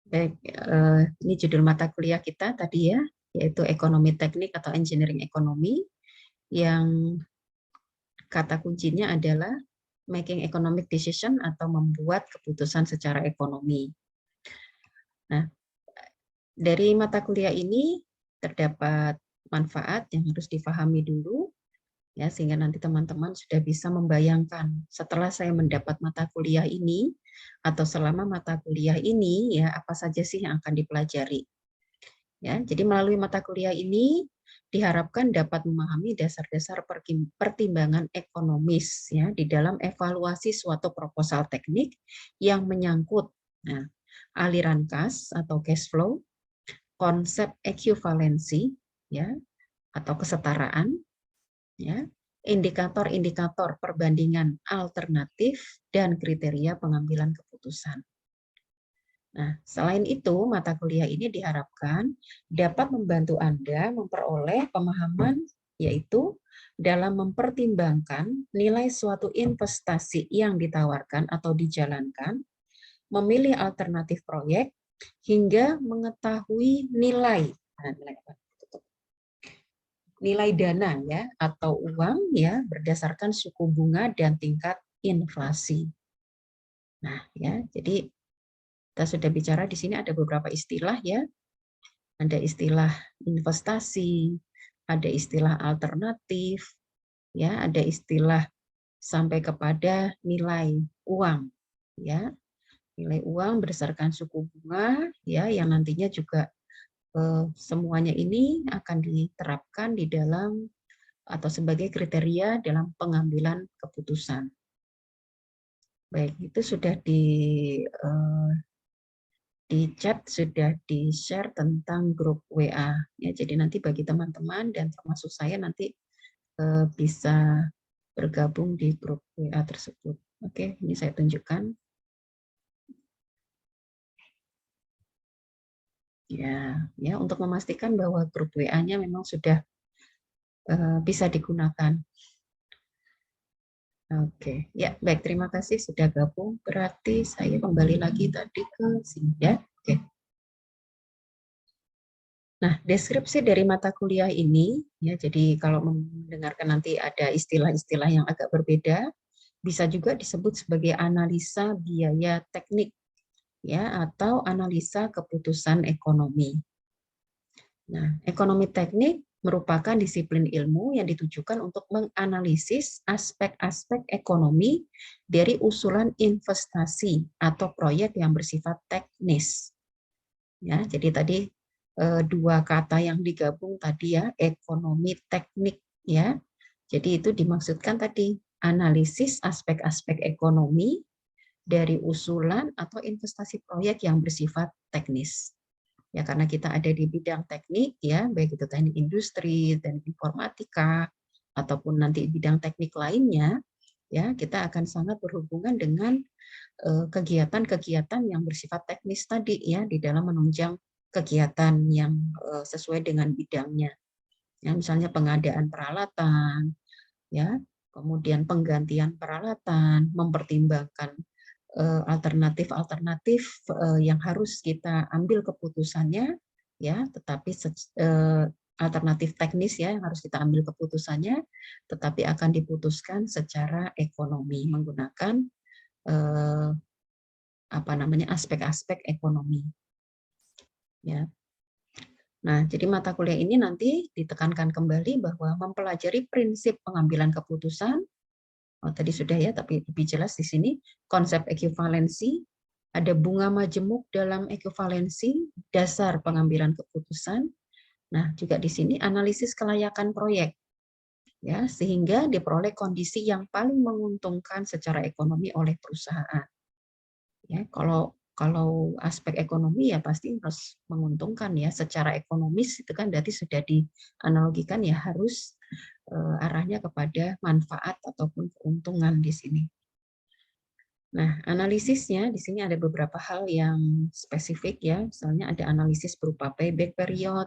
Baik, ini judul mata kuliah kita tadi ya, yaitu ekonomi teknik atau engineering ekonomi, yang kata kuncinya adalah making economic decision atau membuat keputusan secara ekonomi. Nah, dari mata kuliah ini terdapat manfaat yang harus difahami dulu, ya, sehingga nanti teman-teman sudah bisa membayangkan setelah saya mendapat mata kuliah ini atau selama mata kuliah ini, ya, apa saja sih yang akan dipelajari. Ya, jadi melalui mata kuliah ini diharapkan dapat memahami dasar-dasar pertimbangan ekonomis ya di dalam evaluasi suatu proposal teknik yang menyangkut aliran kas atau cash flow, konsep ekuivalensi ya atau kesetaraan ya, indikator-indikator perbandingan alternatif dan kriteria pengambilan keputusan. Nah, selain itu, mata kuliah ini diharapkan dapat membantu Anda memperoleh pemahaman, yaitu dalam mempertimbangkan nilai suatu investasi yang ditawarkan atau dijalankan, memilih alternatif proyek, hingga mengetahui nilai dana ya atau uang ya berdasarkan suku bunga dan tingkat inflasi. Nah, ya, jadi kita sudah bicara di sini ada beberapa istilah ya. Ada istilah investasi, ada istilah alternatif, ya, ada istilah sampai kepada nilai uang, ya. Nilai uang berdasarkan suku bunga, ya, yang nantinya juga semuanya ini akan diterapkan di dalam atau sebagai kriteria dalam pengambilan keputusan. Baik, itu sudah di chat sudah di-share tentang grup WA. Ya, jadi nanti bagi teman-teman dan termasuk saya nanti bisa bergabung di grup WA tersebut. Oke, ini saya tunjukkan. Ya, untuk memastikan bahwa grup WA-nya memang sudah bisa digunakan. Oke, ya baik, terima kasih sudah gabung. Berarti saya kembali lagi tadi ke sini ya. Oke. Nah, deskripsi dari mata kuliah ini, ya, jadi kalau mendengarkan nanti ada istilah-istilah yang agak berbeda, bisa juga disebut sebagai analisa biaya teknik, ya, atau analisa keputusan ekonomi. Nah, ekonomi teknik merupakan disiplin ilmu yang ditujukan untuk menganalisis aspek-aspek ekonomi dari usulan investasi atau proyek yang bersifat teknis. Ya, jadi tadi dua kata yang digabung tadi ya, ekonomi teknik ya. Jadi itu dimaksudkan tadi analisis aspek-aspek ekonomi dari usulan atau investasi proyek yang bersifat teknis. Ya, karena kita ada di bidang teknik ya, baik itu teknik industri, teknik informatika ataupun nanti bidang teknik lainnya, ya, kita akan sangat berhubungan dengan kegiatan-kegiatan yang bersifat teknis tadi ya di dalam menunjang kegiatan yang sesuai dengan bidangnya. Ya, misalnya pengadaan peralatan, ya, kemudian penggantian peralatan, mempertimbangkan alternatif-alternatif yang harus kita ambil keputusannya, ya, tetapi alternatif teknis ya yang harus kita ambil keputusannya, tetapi akan diputuskan secara ekonomi menggunakan aspek-aspek ekonomi. Ya. Nah, jadi mata kuliah ini nanti ditekankan kembali bahwa mempelajari prinsip pengambilan keputusan. Oh, tadi sudah ya, tapi lebih jelas di sini konsep ekuivalensi, ada bunga majemuk dalam ekuivalensi, dasar pengambilan keputusan. Nah, juga di sini analisis kelayakan proyek, ya, sehingga diperoleh kondisi yang paling menguntungkan secara ekonomi oleh perusahaan. Ya, kalau aspek ekonomi ya pasti harus menguntungkan ya, secara ekonomis itu kan berarti sudah dianalogikan ya harus arahnya kepada manfaat ataupun keuntungan di sini. Nah, analisisnya di sini ada beberapa hal yang spesifik ya, misalnya ada analisis berupa payback period,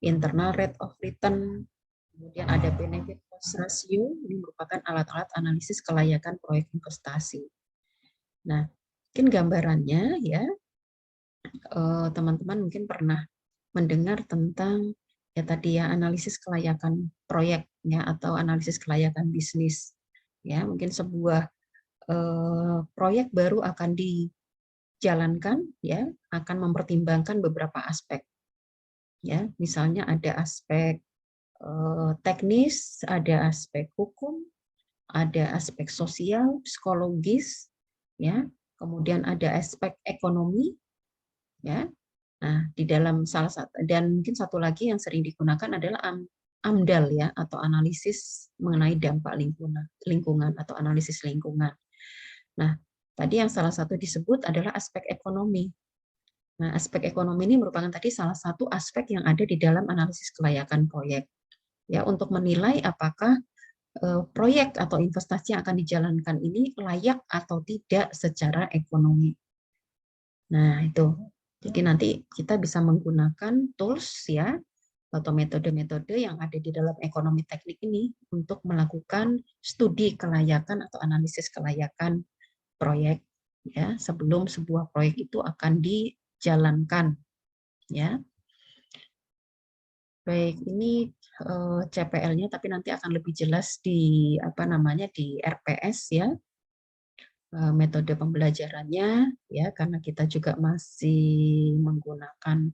internal rate of return, kemudian ada benefit cost ratio, ini merupakan alat-alat analisis kelayakan proyek investasi. Nah, mungkin gambarannya ya, teman-teman mungkin pernah mendengar tentang ya tadi ya analisis kelayakan proyek ya atau analisis kelayakan bisnis. Ya, mungkin sebuah proyek baru akan dijalankan ya, akan mempertimbangkan beberapa aspek. Ya, misalnya ada aspek teknis, ada aspek hukum, ada aspek sosial, psikologis, ya, kemudian ada aspek ekonomi, ya. Nah, di dalam salah satu dan mungkin satu lagi yang sering digunakan adalah AMDAL ya atau analisis mengenai dampak lingkungan atau analisis lingkungan. Nah, tadi yang salah satu disebut adalah aspek ekonomi. Nah, aspek ekonomi ini merupakan tadi salah satu aspek yang ada di dalam analisis kelayakan proyek. Ya, untuk menilai apakah proyek atau investasi yang akan dijalankan ini layak atau tidak secara ekonomi. Nah, itu. Jadi nanti kita bisa menggunakan tools ya atau metode-metode yang ada di dalam ekonomi teknik ini untuk melakukan studi kelayakan atau analisis kelayakan proyek ya sebelum sebuah proyek itu akan dijalankan ya. Baik, ini CPL-nya tapi nanti akan lebih jelas di apa namanya di RPS ya. Metode pembelajarannya ya karena kita juga masih menggunakan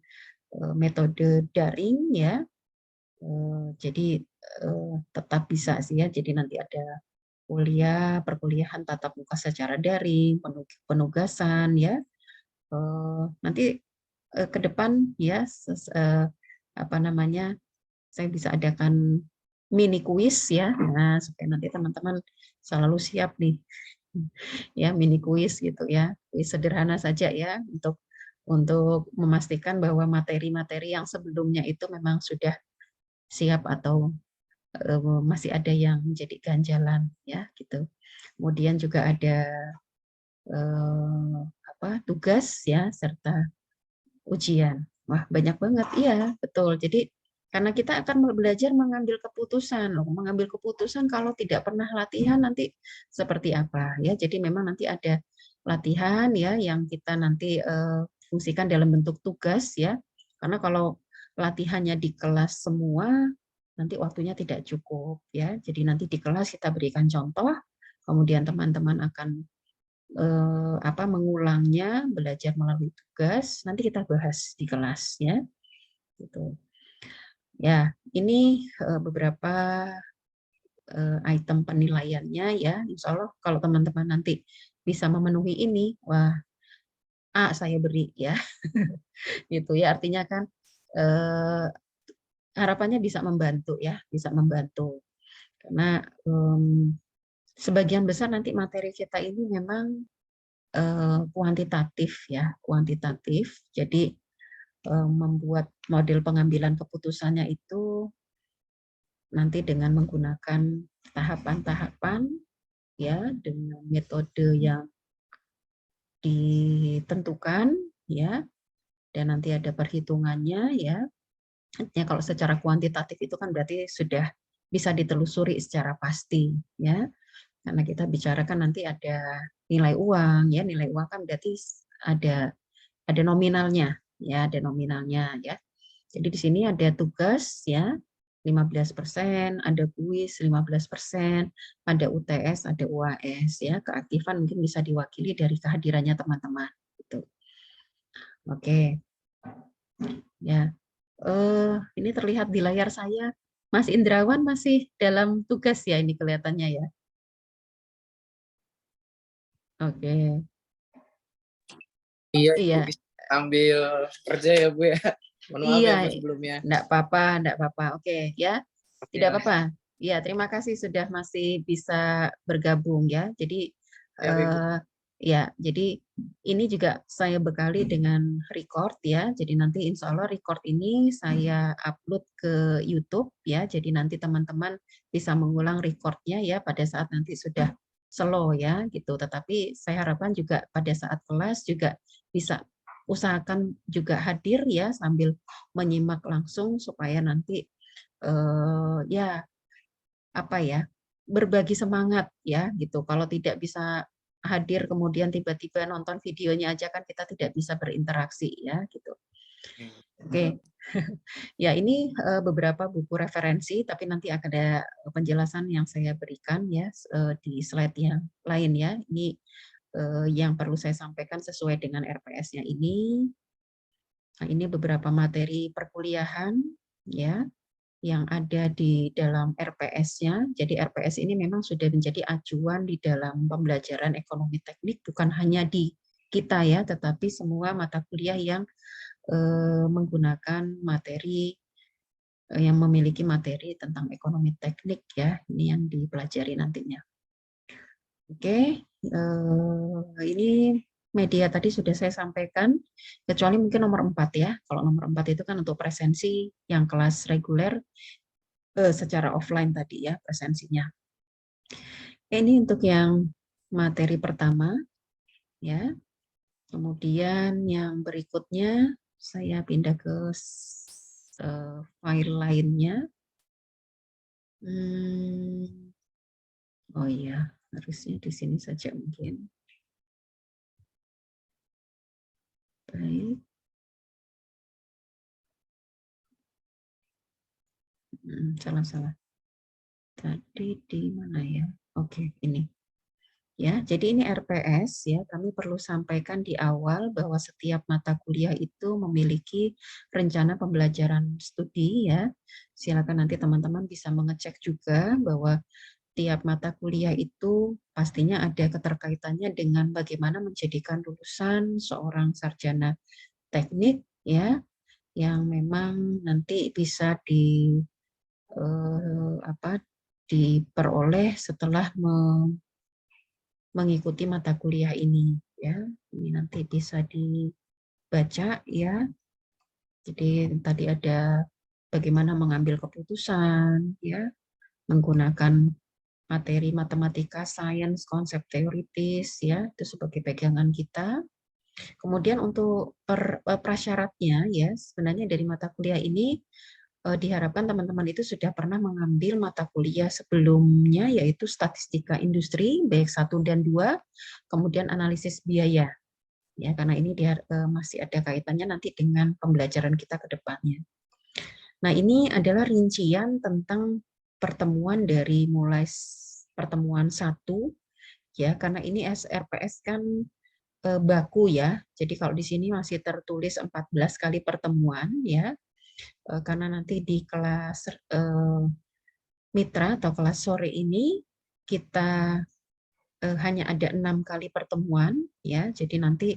metode daring ya. Jadi tetap bisa sih ya. Jadi nanti ada perkuliahan tatap muka secara daring, penugasan ya. Nanti ke depan ya apa namanya saya bisa adakan mini kuis ya. Nah, supaya nanti teman-teman selalu siap nih ya mini kuis gitu ya, kuis sederhana saja ya untuk memastikan bahwa materi-materi yang sebelumnya itu memang sudah siap atau masih ada yang menjadi ganjalan ya gitu. Kemudian juga ada tugas ya serta ujian. Wah, banyak banget. Iya, betul. Jadi karena kita akan belajar mengambil keputusan. Loh, mengambil keputusan kalau tidak pernah latihan nanti seperti apa ya. Jadi memang nanti ada latihan ya yang kita nanti fungsikan dalam bentuk tugas ya. Karena kalau latihannya di kelas semua nanti waktunya tidak cukup ya. Jadi nanti di kelas kita berikan contoh, kemudian teman-teman akan mengulangnya, belajar melalui tugas, nanti kita bahas di kelas ya. Gitu. Ya, ini beberapa item penilaiannya ya. Insya Allah kalau teman-teman nanti bisa memenuhi ini, wah A saya beri ya. Gitu ya, artinya kan harapannya bisa membantu ya, bisa membantu. Karena sebagian besar nanti materi kita ini memang kuantitatif ya, kuantitatif. Jadi membuat model pengambilan keputusannya itu nanti dengan menggunakan tahapan-tahapan ya dengan metode yang ditentukan ya dan nanti ada perhitungannya ya. Artinya kalau secara kuantitatif itu kan berarti sudah bisa ditelusuri secara pasti ya. Karena kita bicarakan nanti ada nilai uang ya, nilai uang kan berarti ada nominalnya ya, ada nominalnya ya. Jadi di sini ada tugas ya 15%, ada kuis 15%, ada UTS, ada UAS ya. Keaktifan mungkin bisa diwakili dari kehadirannya teman-teman gitu. Oke. Ya. Ini terlihat di layar saya Mas Indrawan masih dalam tugas ya ini kelihatannya ya. Oke. Iya, Iya. bisa ambil kerja ya Bu ya. Mohon maaf Iya, ya Bu sebelumnya. enggak apa-apa. Oke, ya. Tidak apa-apa. Ya, terima kasih sudah masih bisa bergabung ya. Jadi Ya, Ibu. jadi ini juga saya bekali dengan record ya. Jadi nanti insya Allah record ini saya upload ke YouTube ya. Jadi nanti teman-teman bisa mengulang recordnya ya pada saat nanti sudah slow ya gitu. Tetapi saya harapkan juga pada saat kelas juga bisa usahakan juga hadir ya sambil menyimak langsung supaya nanti ya apa ya berbagi semangat ya gitu. Kalau tidak bisa hadir kemudian tiba-tiba nonton videonya aja kan kita tidak bisa berinteraksi ya gitu. Oke. Ya, ini beberapa buku referensi, tapi nanti ada penjelasan yang saya berikan ya di slide yang lain ya. Ini yang perlu saya sampaikan sesuai dengan RPS-nya ini. Nah, ini beberapa materi perkuliahan ya yang ada di dalam RPS-nya. Jadi RPS ini memang sudah menjadi acuan di dalam pembelajaran ekonomi teknik, bukan hanya di kita ya, tetapi semua mata kuliah yang menggunakan materi yang memiliki materi tentang ekonomi teknik ya, ini yang dipelajari nantinya. Oke, ini media tadi sudah saya sampaikan, kecuali mungkin nomor 4 ya. Kalau nomor 4 itu kan untuk presensi yang kelas reguler secara offline tadi ya presensinya. Ini untuk yang materi pertama ya. Kemudian yang berikutnya saya pindah ke file lainnya. Oh iya, harusnya di sini saja mungkin. Baik. Salah. Tadi di mana ya? Oke, ini. Ya, jadi ini RPS ya, kami perlu sampaikan di awal bahwa setiap mata kuliah itu memiliki rencana pembelajaran studi ya. Silakan nanti teman-teman bisa mengecek juga bahwa tiap mata kuliah itu pastinya ada keterkaitannya dengan bagaimana menjadikan lulusan seorang sarjana teknik ya, yang memang nanti bisa diperoleh setelah mengikuti mata kuliah ini ya. Ini nanti bisa dibaca ya. Jadi tadi ada bagaimana mengambil keputusan ya, menggunakan materi matematika, sains, konsep teoritis ya, itu sebagai pegangan kita. Kemudian untuk prasyaratnya ya, sebenarnya dari mata kuliah ini diharapkan teman-teman itu sudah pernah mengambil mata kuliah sebelumnya, yaitu statistika industri baik 1 dan 2, kemudian analisis biaya. Ya, karena ini masih ada kaitannya nanti dengan pembelajaran kita ke depannya. Nah, ini adalah rincian tentang pertemuan dari mulai pertemuan 1 ya, karena ini SRPS kan baku ya. Jadi kalau di sini masih tertulis 14 kali pertemuan ya. Karena nanti di kelas mitra atau kelas sore ini kita hanya ada 6 kali pertemuan ya. Jadi nanti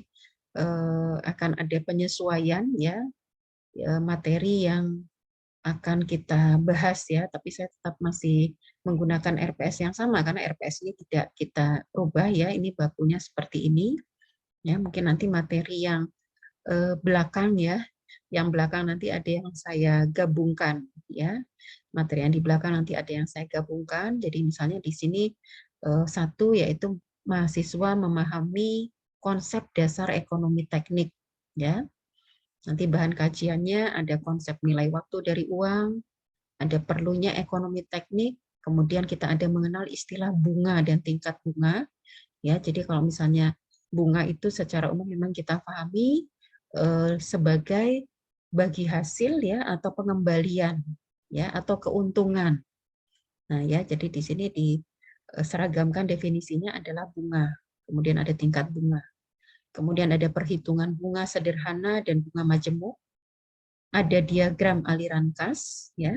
akan ada penyesuaian ya materi yang akan kita bahas ya, tapi saya tetap masih menggunakan RPS yang sama karena RPS ini tidak kita rubah ya, ini bakunya seperti ini. Ya, mungkin nanti materi yang belakang ya, yang belakang nanti ada yang saya gabungkan ya. Materi yang di belakang nanti ada yang saya gabungkan. Jadi misalnya di sini satu yaitu mahasiswa memahami konsep dasar ekonomi teknik ya. Nanti bahan kajiannya ada konsep nilai waktu dari uang, ada perlunya ekonomi teknik, kemudian kita ada mengenal istilah bunga dan tingkat bunga. Ya, jadi kalau misalnya bunga itu secara umum memang kita pahami sebagai bagi hasil ya atau pengembalian ya atau keuntungan. Nah, ya, jadi di sini diseragamkan definisinya adalah bunga. Kemudian ada tingkat bunga. Kemudian ada perhitungan bunga sederhana dan bunga majemuk. Ada diagram aliran kas ya.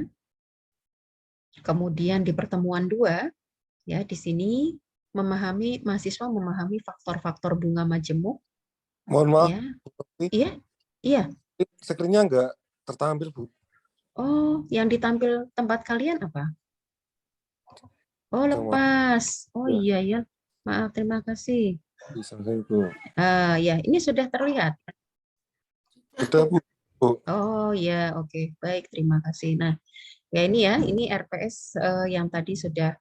Kemudian di pertemuan 2 ya di sini mahasiswa memahami faktor-faktor bunga majemuk. Mohon maaf. Ya. Iya. Iya. Screen-nya enggak tertampil, Bu. Oh, yang ditampil tempat kalian apa? Oh, lepas. Oh iya ya. Maaf, terima kasih. Bisa saya, Bu. Ya, ini sudah terlihat. Sudah, Bu. Oh ya, oke. Baik, terima kasih. Nah, ya ini RPS yang tadi sudah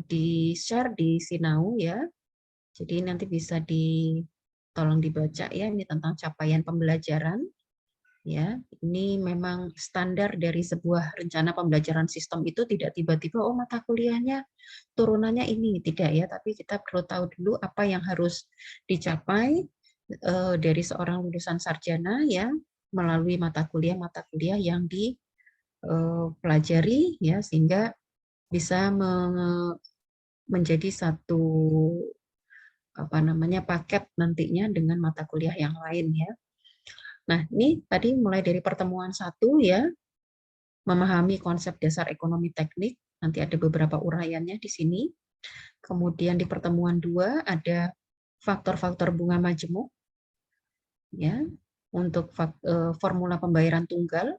di-share di Sinau ya. Jadi nanti bisa tolong dibaca ya, ini tentang capaian pembelajaran. Ya, ini memang standar dari sebuah rencana pembelajaran sistem itu tidak tiba-tiba oh mata kuliahnya turunannya ini, tidak ya, tapi kita perlu tahu dulu apa yang harus dicapai dari seorang lulusan sarjana ya melalui mata kuliah yang dipelajari ya sehingga bisa menjadi satu apa namanya paket nantinya dengan mata kuliah yang lain ya. Nah, ini tadi mulai dari pertemuan 1 ya, memahami konsep dasar ekonomi teknik, nanti ada beberapa uraiannya di sini. Kemudian di pertemuan 2 ada faktor-faktor bunga majemuk ya, untuk formula pembayaran tunggal.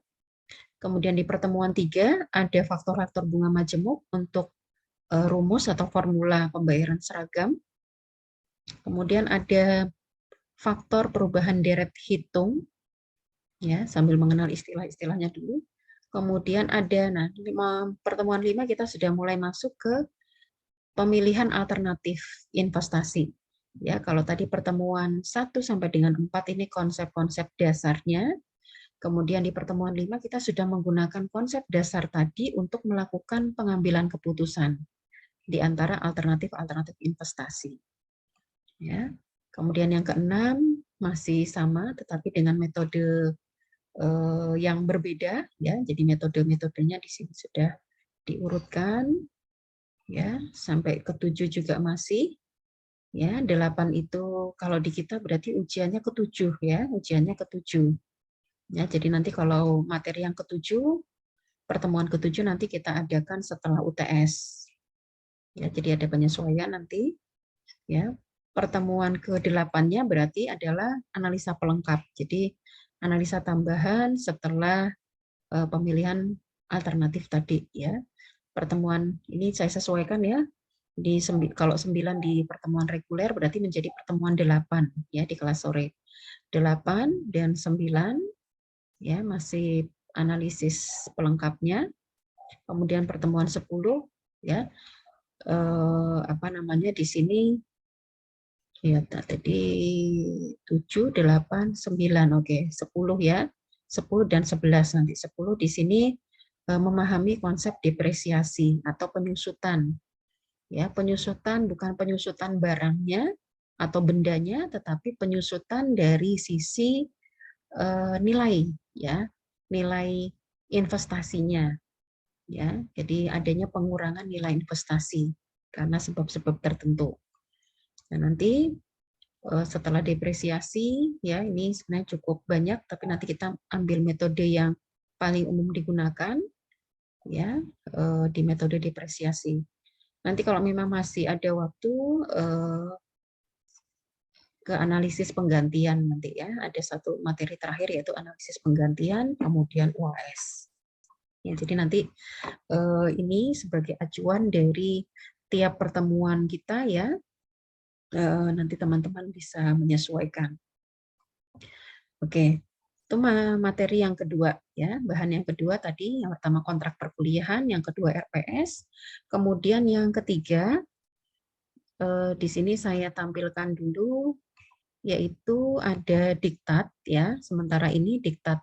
Kemudian di pertemuan 3 ada faktor-faktor bunga majemuk untuk rumus atau formula pembayaran seragam. Kemudian ada faktor perubahan deret hitung ya, sambil mengenal istilah-istilahnya dulu. Kemudian ada, nah pertemuan 5 kita sudah mulai masuk ke pemilihan alternatif investasi. Ya, kalau tadi pertemuan 1 sampai dengan 4 ini konsep-konsep dasarnya. Kemudian di pertemuan 5 kita sudah menggunakan konsep dasar tadi untuk melakukan pengambilan keputusan di antara alternatif-alternatif investasi. Ya. Kemudian yang keenam masih sama tetapi dengan metode yang berbeda ya. Jadi metode-metodenya di sini sudah diurutkan ya, sampai ke-7 juga masih ya. 8 itu kalau di kita berarti ujiannya ke-7 ya, ujiannya ke-7. Ya, jadi nanti kalau materi yang ke-7, pertemuan ke-7 nanti kita adakan setelah UTS. Ya, jadi ada penyesuaian nanti ya. Pertemuan ke-8-nya berarti adalah analisa pelengkap. Jadi analisa tambahan setelah pemilihan alternatif tadi ya. Pertemuan ini saya sesuaikan ya. Kalau 9 di pertemuan reguler berarti menjadi pertemuan 8 ya di kelas sore. 8 dan 9 ya masih analisis pelengkapnya. Kemudian pertemuan 10 ya apa namanya di sini ya tadi 7, 8, 9, oke 10 ya, 10 dan 11 nanti 10 di sini memahami konsep depresiasi atau penyusutan ya, penyusutan bukan penyusutan barangnya atau bendanya tetapi penyusutan dari sisi nilai ya, nilai investasinya ya, jadi adanya pengurangan nilai investasi karena sebab-sebab tertentu. Nah, nanti setelah depresiasi ya ini sebenarnya cukup banyak tapi nanti kita ambil metode yang paling umum digunakan ya di metode depresiasi. Nanti kalau memang masih ada waktu ke analisis penggantian nanti ya, ada satu materi terakhir yaitu analisis penggantian kemudian UAS. Ya, jadi nanti ini sebagai acuan dari tiap pertemuan kita ya, nanti teman-teman bisa menyesuaikan. Oke, itu materi yang kedua ya, bahan yang kedua tadi yang pertama kontrak perkuliahan, yang kedua RPS, kemudian yang ketiga di sini saya tampilkan dulu yaitu ada diktat ya, sementara ini diktat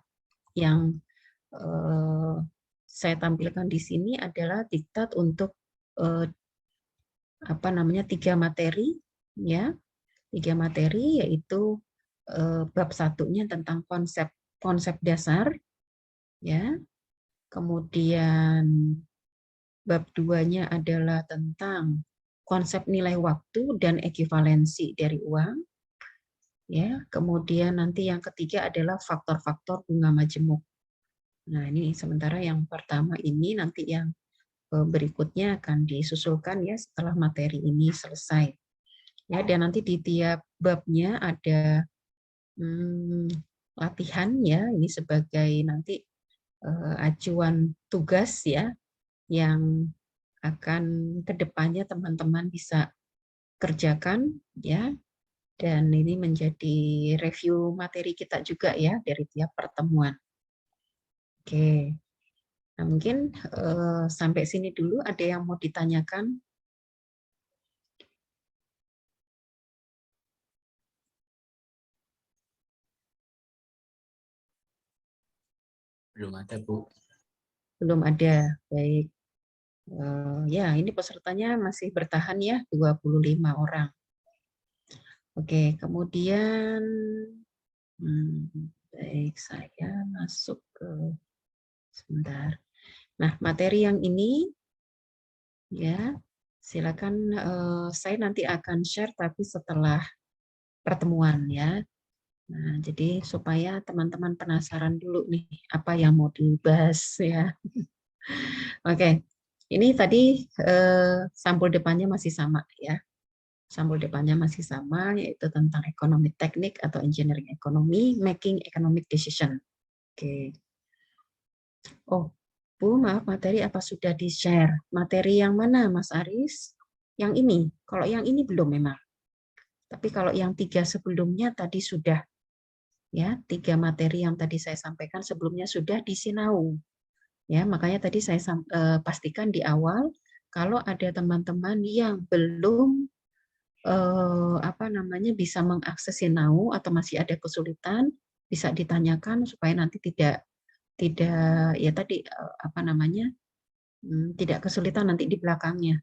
yang saya tampilkan di sini adalah diktat untuk apa namanya 3 materi ya, 3 materi yaitu bab satunya tentang konsep dasar ya, kemudian bab 2-nya adalah tentang konsep nilai waktu dan ekivalensi dari uang ya, kemudian nanti yang ketiga adalah faktor-faktor bunga majemuk. Nah, ini sementara yang pertama ini nanti yang berikutnya akan disusulkan ya setelah materi ini selesai. Ya, dan nanti di tiap babnya ada latihan ya, ini sebagai nanti acuan tugas ya yang akan kedepannya teman-teman bisa kerjakan ya, dan ini menjadi review materi kita juga ya dari tiap pertemuan. Oke, nah mungkin sampai sini dulu. Ada yang mau ditanyakan? Belum ada, Bu. Belum ada. Baik. Ya, ini pesertanya masih bertahan ya, 25 orang. Oke, kemudian baik, saya masuk ke sebentar. Nah, materi yang ini ya, silakan saya nanti akan share tapi setelah pertemuan ya. Nah, jadi supaya teman-teman penasaran dulu nih apa yang mau dibahas ya. Oke, ini tadi sampul depannya masih sama ya. Sampul depannya masih sama, yaitu tentang ekonomi teknik atau engineering ekonomi, making economic decision. Oke. Oh, Bu, maaf, materi apa sudah di-share? Materi yang mana, Mas Aris? Yang ini. Kalau yang ini belum memang. Tapi kalau yang 3 sebelumnya tadi sudah. Ya, 3 materi yang tadi saya sampaikan sebelumnya sudah disinau. Ya, makanya tadi saya pastikan di awal, kalau ada teman-teman yang belum bisa mengakses Sinau atau masih ada kesulitan, bisa ditanyakan supaya nanti tidak ya tadi tidak kesulitan nanti di belakangnya.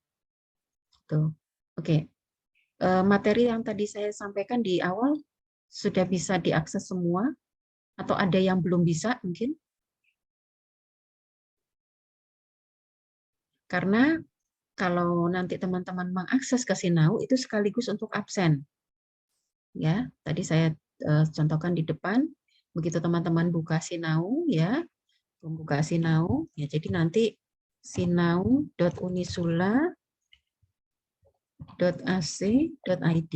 Tuh. Oke. Materi yang tadi saya sampaikan di awal sudah bisa diakses semua atau ada yang belum bisa mungkin? Karena kalau nanti teman-teman mengakses ke Sinau itu sekaligus untuk absen. Ya, tadi saya contohkan di depan, begitu teman-teman buka Sinau ya, membuka Sinau ya, jadi nanti sinau.unisula.ac.id.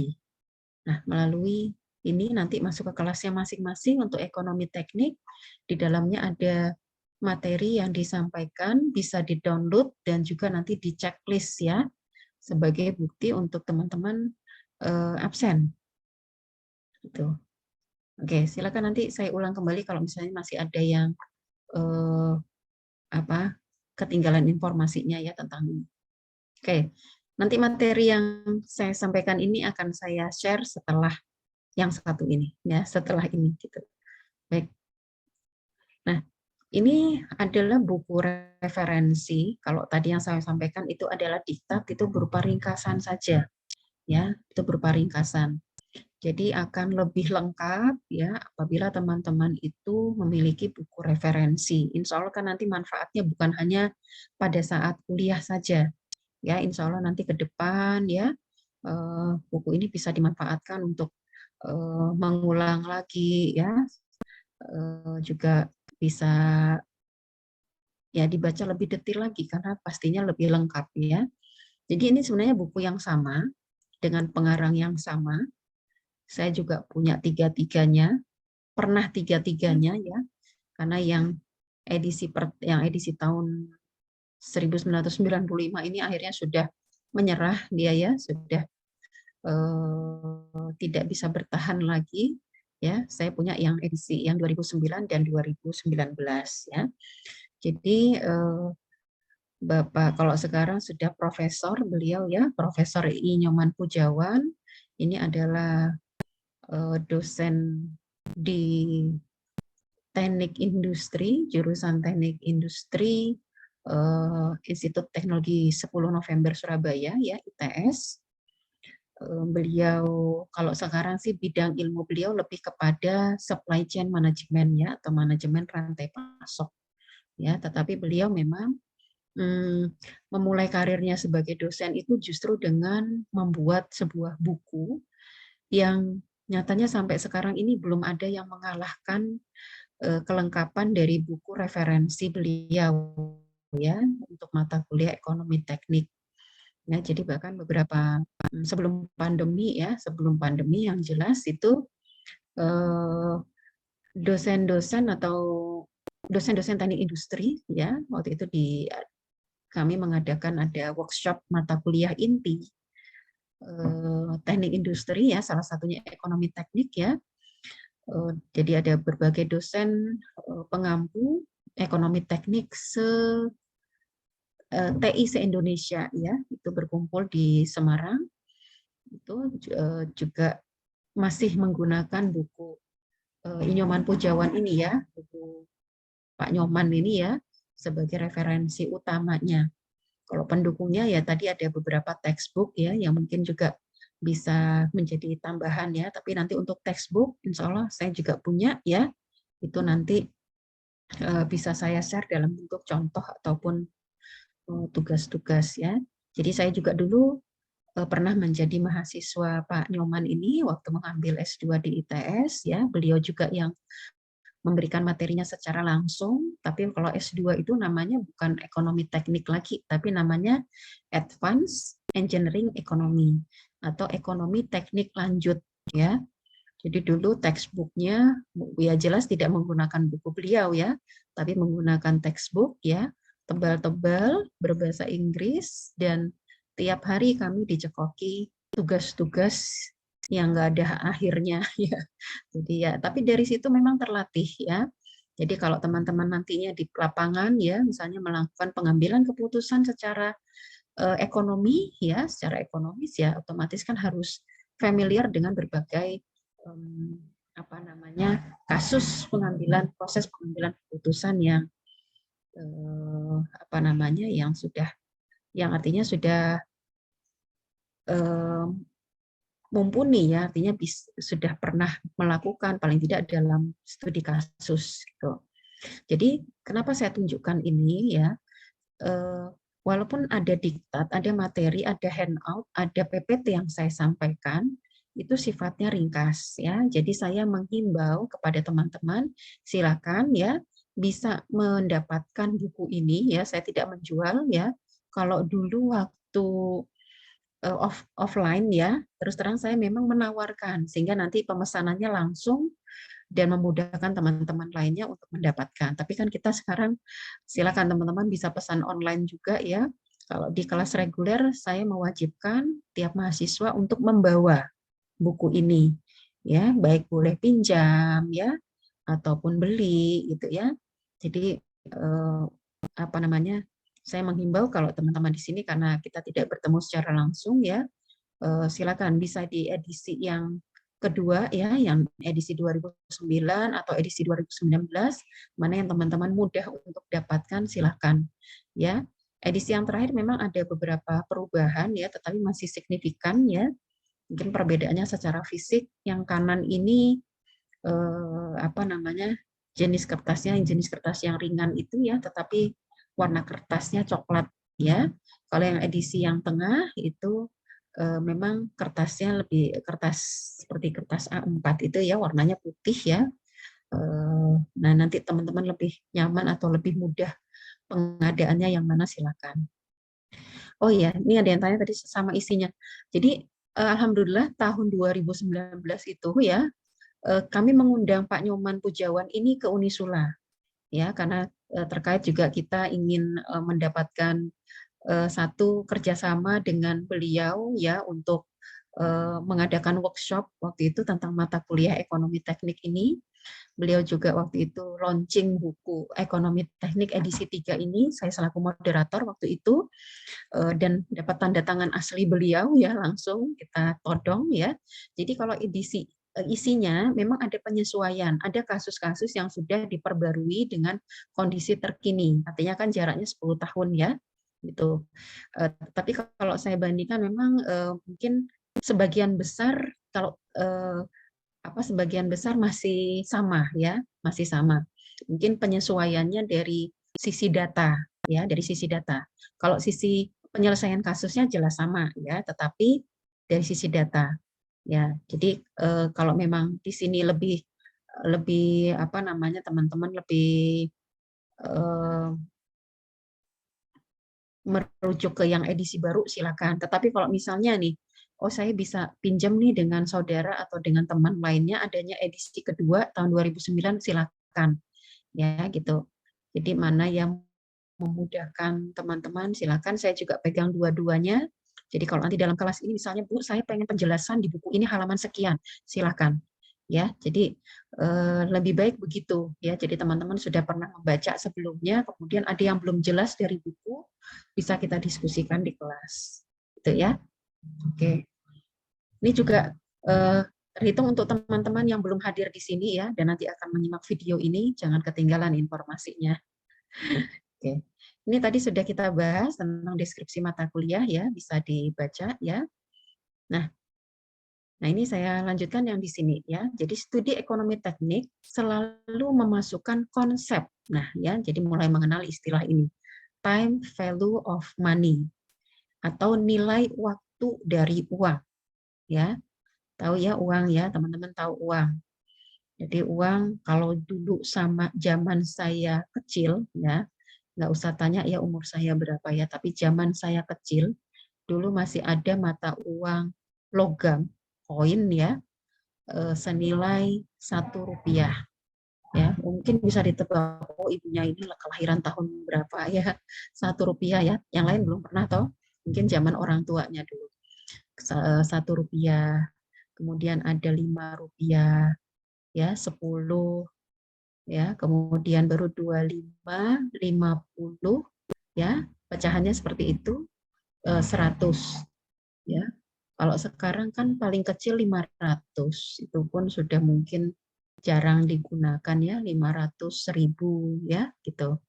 Nah, melalui ini nanti masuk ke kelasnya masing-masing untuk ekonomi teknik. Di dalamnya ada materi yang disampaikan, bisa di-download dan juga nanti di checklist ya, sebagai bukti untuk teman-teman absen. Gitu. Oke, silakan nanti saya ulang kembali kalau misalnya masih ada yang ketinggalan informasinya ya tentang ini. Oke, nanti materi yang saya sampaikan ini akan saya share setelah yang satu ini ya, setelah ini gitu. Baik. Nah, ini adalah buku referensi. Kalau tadi yang saya sampaikan itu adalah diktat, itu berupa ringkasan saja ya, itu berupa ringkasan. Jadi akan lebih lengkap ya apabila teman-teman itu memiliki buku referensi. Insya Allah kan nanti manfaatnya bukan hanya pada saat kuliah saja. Ya, insya Allah nanti ke depan ya buku ini bisa dimanfaatkan untuk mengulang lagi ya, juga bisa ya dibaca lebih detail lagi karena pastinya lebih lengkap ya. Jadi ini sebenarnya buku yang sama dengan pengarang yang sama. Saya juga punya tiga-tiganya, pernah tiga-tiganya ya, karena yang edisi tahun 1995 ini akhirnya sudah menyerah dia ya, sudah tidak bisa bertahan lagi ya. Saya punya yang edisi yang 2009 dan 2019 ya. Jadi Bapak kalau sekarang sudah profesor beliau ya, Profesor I. Nyoman Pujawan. Ini adalah dosen di Teknik Industri, jurusan Teknik Industri, Institut Teknologi 10 November Surabaya ya, ITS. Beliau kalau sekarang sih bidang ilmu beliau lebih kepada supply chain management ya, atau manajemen rantai pasok ya, tetapi beliau memang memulai karirnya sebagai dosen itu justru dengan membuat sebuah buku yang nyatanya sampai sekarang ini belum ada yang mengalahkan kelengkapan dari buku referensi beliau ya untuk mata kuliah ekonomi teknik. Nah, jadi bahkan beberapa sebelum pandemi yang jelas itu dosen-dosen atau dosen-dosen teknik industri ya waktu itu kami mengadakan ada workshop mata kuliah inti teknik industri ya, salah satunya ekonomi teknik ya. Jadi ada berbagai dosen pengampu ekonomi teknik TI se-Indonesia ya, itu berkumpul di Semarang. Itu juga masih menggunakan buku I. Nyoman Pujawan ini ya, buku Pak Nyoman ini ya sebagai referensi utamanya. Kalau pendukungnya ya tadi ada beberapa textbook ya yang mungkin juga bisa menjadi tambahan ya. Tapi nanti untuk textbook, insya Allah saya juga punya ya. Itu nanti bisa saya share dalam bentuk contoh ataupun tugas-tugas ya. Jadi saya juga dulu pernah menjadi mahasiswa Pak Nyoman ini waktu mengambil S2 di ITS ya. Beliau juga yang memberikan materinya secara langsung, tapi kalau S2 itu namanya bukan ekonomi teknik lagi, tapi namanya Advanced Engineering Economy atau ekonomi teknik lanjut ya. Jadi dulu textbooknya ya jelas tidak menggunakan buku beliau ya, tapi menggunakan textbook ya, tebal-tebal berbahasa Inggris, dan tiap hari kami dicekoki tugas-tugas yang nggak ada akhirnya ya. Jadi ya, tapi dari situ memang terlatih ya. Jadi kalau teman-teman nantinya di lapangan ya, misalnya melakukan pengambilan keputusan secara ekonomi ya, secara ekonomis ya, otomatis kan harus familiar dengan berbagai apa namanya kasus pengambilan proses pengambilan keputusan yang apa namanya yang sudah yang artinya sudah mumpuni ya, artinya sudah pernah melakukan paling tidak dalam studi kasus gitu. Jadi kenapa saya tunjukkan ini ya, walaupun ada diktat, ada materi, ada handout, ada PPT yang saya sampaikan, itu sifatnya ringkas ya. Jadi saya menghimbau kepada teman-teman, silakan ya bisa mendapatkan buku ini ya. Saya tidak menjual ya. Kalau dulu waktu offline ya, terus terang saya memang menawarkan sehingga nanti pemesanannya langsung dan memudahkan teman-teman lainnya untuk mendapatkan. Tapi kan kita sekarang silakan teman-teman bisa pesan online juga ya. Kalau di kelas reguler saya mewajibkan tiap mahasiswa untuk membawa buku ini ya, baik boleh pinjam ya ataupun beli gitu ya. Jadi apa namanya? Saya menghimbau kalau teman-teman di sini karena kita tidak bertemu secara langsung ya, silakan bisa di edisi yang kedua ya, yang edisi 2009 atau edisi 2019, mana yang teman-teman mudah untuk dapatkan silakan ya. Edisi yang terakhir memang ada beberapa perubahan ya, tetapi masih signifikan ya. Mungkin perbedaannya secara fisik, yang kanan ini apa namanya jenis kertasnya, jenis kertas yang ringan itu ya, tetapi warna kertasnya coklat ya. Kalau yang edisi yang tengah itu memang kertasnya lebih kertas seperti kertas A4 itu ya, warnanya putih ya. Nah, nanti teman-teman lebih nyaman atau lebih mudah pengadaannya yang mana silakan. Oh ya, ini ada yang tanya tadi sama isinya. Jadi alhamdulillah tahun 2019 itu ya kami mengundang Pak Nyoman Pujawan ini ke Unisula ya, karena terkait juga kita ingin mendapatkan satu kerjasama dengan beliau ya untuk mengadakan workshop waktu itu tentang mata kuliah ekonomi teknik ini. Beliau juga waktu itu launching buku ekonomi teknik edisi 3 ini, saya selaku moderator waktu itu, dan dapat tanda tangan asli beliau ya, langsung kita todong ya. Jadi kalau edisi isinya memang ada penyesuaian, ada kasus-kasus yang sudah diperbarui dengan kondisi terkini, artinya kan jaraknya 10 tahun ya, gitu. Tapi kalau saya bandingkan memang mungkin sebagian besar kalau sebagian besar masih sama ya, masih sama. Mungkin penyesuaiannya dari sisi data ya, dari sisi data. Kalau sisi penyelesaian kasusnya jelas sama ya, tetapi dari sisi data ya. Jadi kalau memang di sini lebih apa namanya teman-teman lebih merujuk ke yang edisi baru silakan. Tetapi kalau misalnya nih, oh saya bisa pinjam nih dengan saudara atau dengan teman lainnya adanya edisi kedua tahun 2009 silakan. Ya gitu. Jadi mana yang memudahkan teman-teman silakan, saya juga pegang dua-duanya. Jadi kalau nanti dalam kelas ini misalnya Bu, saya pengen penjelasan di buku ini halaman sekian, silakan. Ya, jadi lebih baik begitu ya. Jadi teman-teman sudah pernah membaca sebelumnya, kemudian ada yang belum jelas dari buku, bisa kita diskusikan di kelas. Gitu ya. Oke. Ini juga terhitung untuk teman-teman yang belum hadir di sini ya, dan nanti akan menyimak video ini, jangan ketinggalan informasinya. Oke. Ini tadi sudah kita bahas tentang deskripsi mata kuliah ya, bisa dibaca ya. Nah, ini saya lanjutkan yang di sini ya. Jadi studi ekonomi teknik selalu memasukkan konsep. Nah, ya, jadi mulai mengenal istilah ini. Time value of money atau nilai waktu dari uang. Ya. Tahu ya uang ya, teman-teman tahu uang. Jadi uang kalau dulu sama zaman saya kecil ya, nggak usah tanya ya umur saya berapa ya, tapi zaman saya kecil dulu masih ada mata uang logam koin ya, senilai Rp1 ya, mungkin bisa ditebak oh ibunya ini kelahiran tahun berapa ya, Rp1 ya, yang lain belum pernah toh, mungkin zaman orang tuanya dulu Rp1, kemudian ada Rp5 ya, 10 ya, kemudian baru 25, 50 ya, pecahannya seperti itu, 100 ya. Kalau sekarang kan paling kecil 500, itu pun sudah mungkin jarang digunakan ya, 500.000 ya gitu.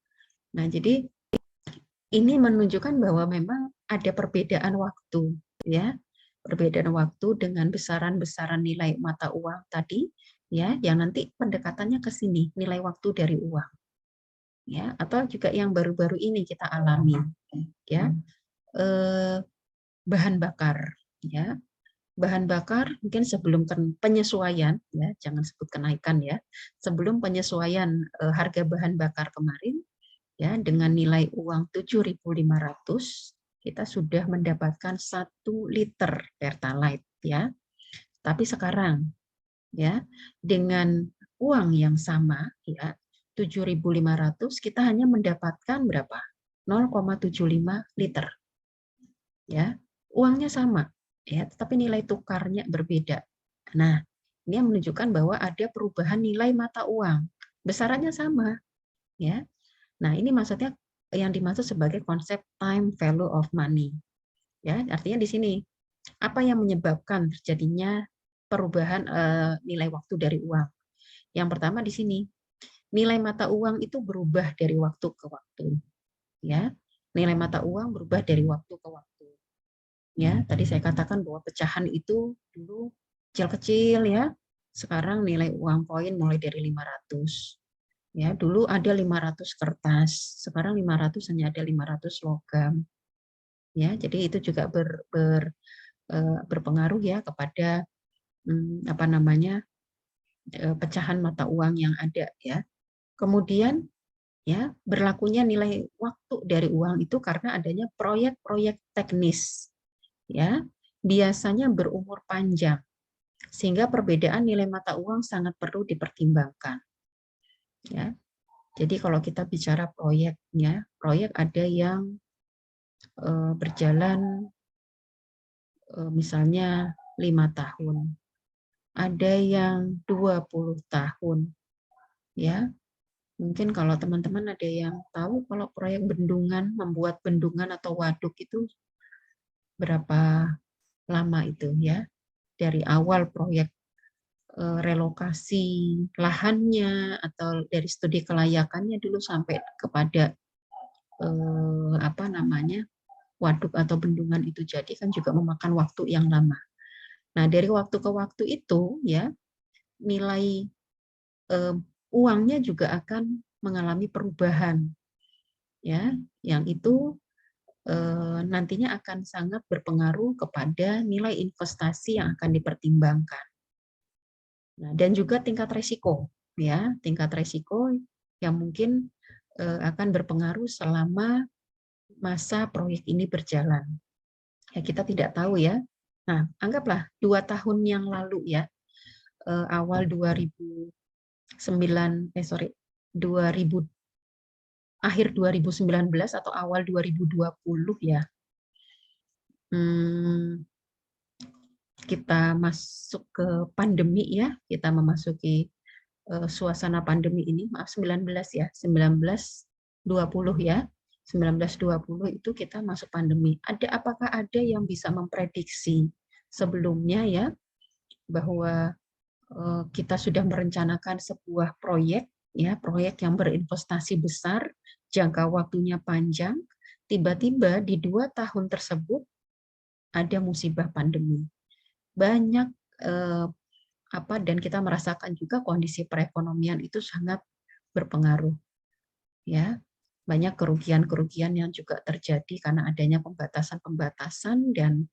Nah, jadi ini menunjukkan bahwa memang ada perbedaan waktu ya. Perbedaan waktu dengan besaran-besaran nilai mata uang tadi ya, yang nanti pendekatannya ke sini, nilai waktu dari uang. Ya, atau juga yang baru-baru ini kita alami ya. Bahan bakar ya. Bahan bakar mungkin sebelum penyesuaian ya, jangan sebut kenaikan ya. Sebelum penyesuaian harga bahan bakar kemarin ya dengan nilai uang 7.500 kita sudah mendapatkan 1 liter Pertalite ya. Tapi sekarang ya dengan uang yang sama ya 7.500 kita hanya mendapatkan berapa? 0,75 liter. Ya. Uangnya sama ya, tetapi nilai tukarnya berbeda. Nah, ini yang menunjukkan bahwa ada perubahan nilai mata uang. Besarannya sama ya. Nah, ini maksudnya yang dimaksud sebagai konsep time value of money. Ya, artinya di sini apa yang menyebabkan terjadinya perubahan nilai waktu dari uang? Yang pertama di sini, nilai mata uang itu berubah dari waktu ke waktu. Ya, nilai mata uang berubah dari waktu ke waktu. Ya, tadi saya katakan bahwa pecahan itu dulu kecil-kecil ya. Sekarang nilai uang koin mulai dari 500. Ya, dulu ada 500 kertas, sekarang 500 hanya ada 500 logam. Ya, jadi itu juga berpengaruh ya kepada apa namanya? Pecahan mata uang yang ada ya. Kemudian ya, berlakunya nilai waktu dari uang itu karena adanya proyek-proyek teknis. Ya, biasanya berumur panjang. Sehingga perbedaan nilai mata uang sangat perlu dipertimbangkan. Ya. Jadi kalau kita bicara proyeknya, proyek ada yang berjalan misalnya 5 tahun, ada yang 20 tahun, ya. Mungkin kalau teman-teman ada yang tahu kalau proyek bendungan, membuat bendungan atau waduk itu berapa lama itu ya, dari awal proyek relokasi lahannya atau dari studi kelayakannya dulu sampai kepada apa namanya waduk atau bendungan itu jadi kan juga memakan waktu yang lama. Nah dari waktu ke waktu itu ya nilai uangnya juga akan mengalami perubahan ya, yang itu nantinya akan sangat berpengaruh kepada nilai investasi yang akan dipertimbangkan. Nah, dan juga tingkat resiko ya, tingkat resiko yang mungkin akan berpengaruh selama masa proyek ini berjalan. Ya, kita tidak tahu ya. Nah, anggaplah 2 tahun yang lalu ya, awal 2000 akhir 2019 atau awal 2020 ya. Kita masuk ke pandemi ya, kita memasuki suasana pandemi ini, maaf 19 ya, 1920 ya. 1920 itu kita masuk pandemi. Apakah ada yang bisa memprediksi sebelumnya ya bahwa kita sudah merencanakan sebuah proyek, ya, proyek yang berinvestasi besar, jangka waktunya panjang, tiba-tiba di 2 tahun tersebut ada musibah pandemi. Banyak dan kita merasakan juga kondisi perekonomian itu sangat berpengaruh, ya. Banyak kerugian-kerugian yang juga terjadi karena adanya pembatasan-pembatasan dan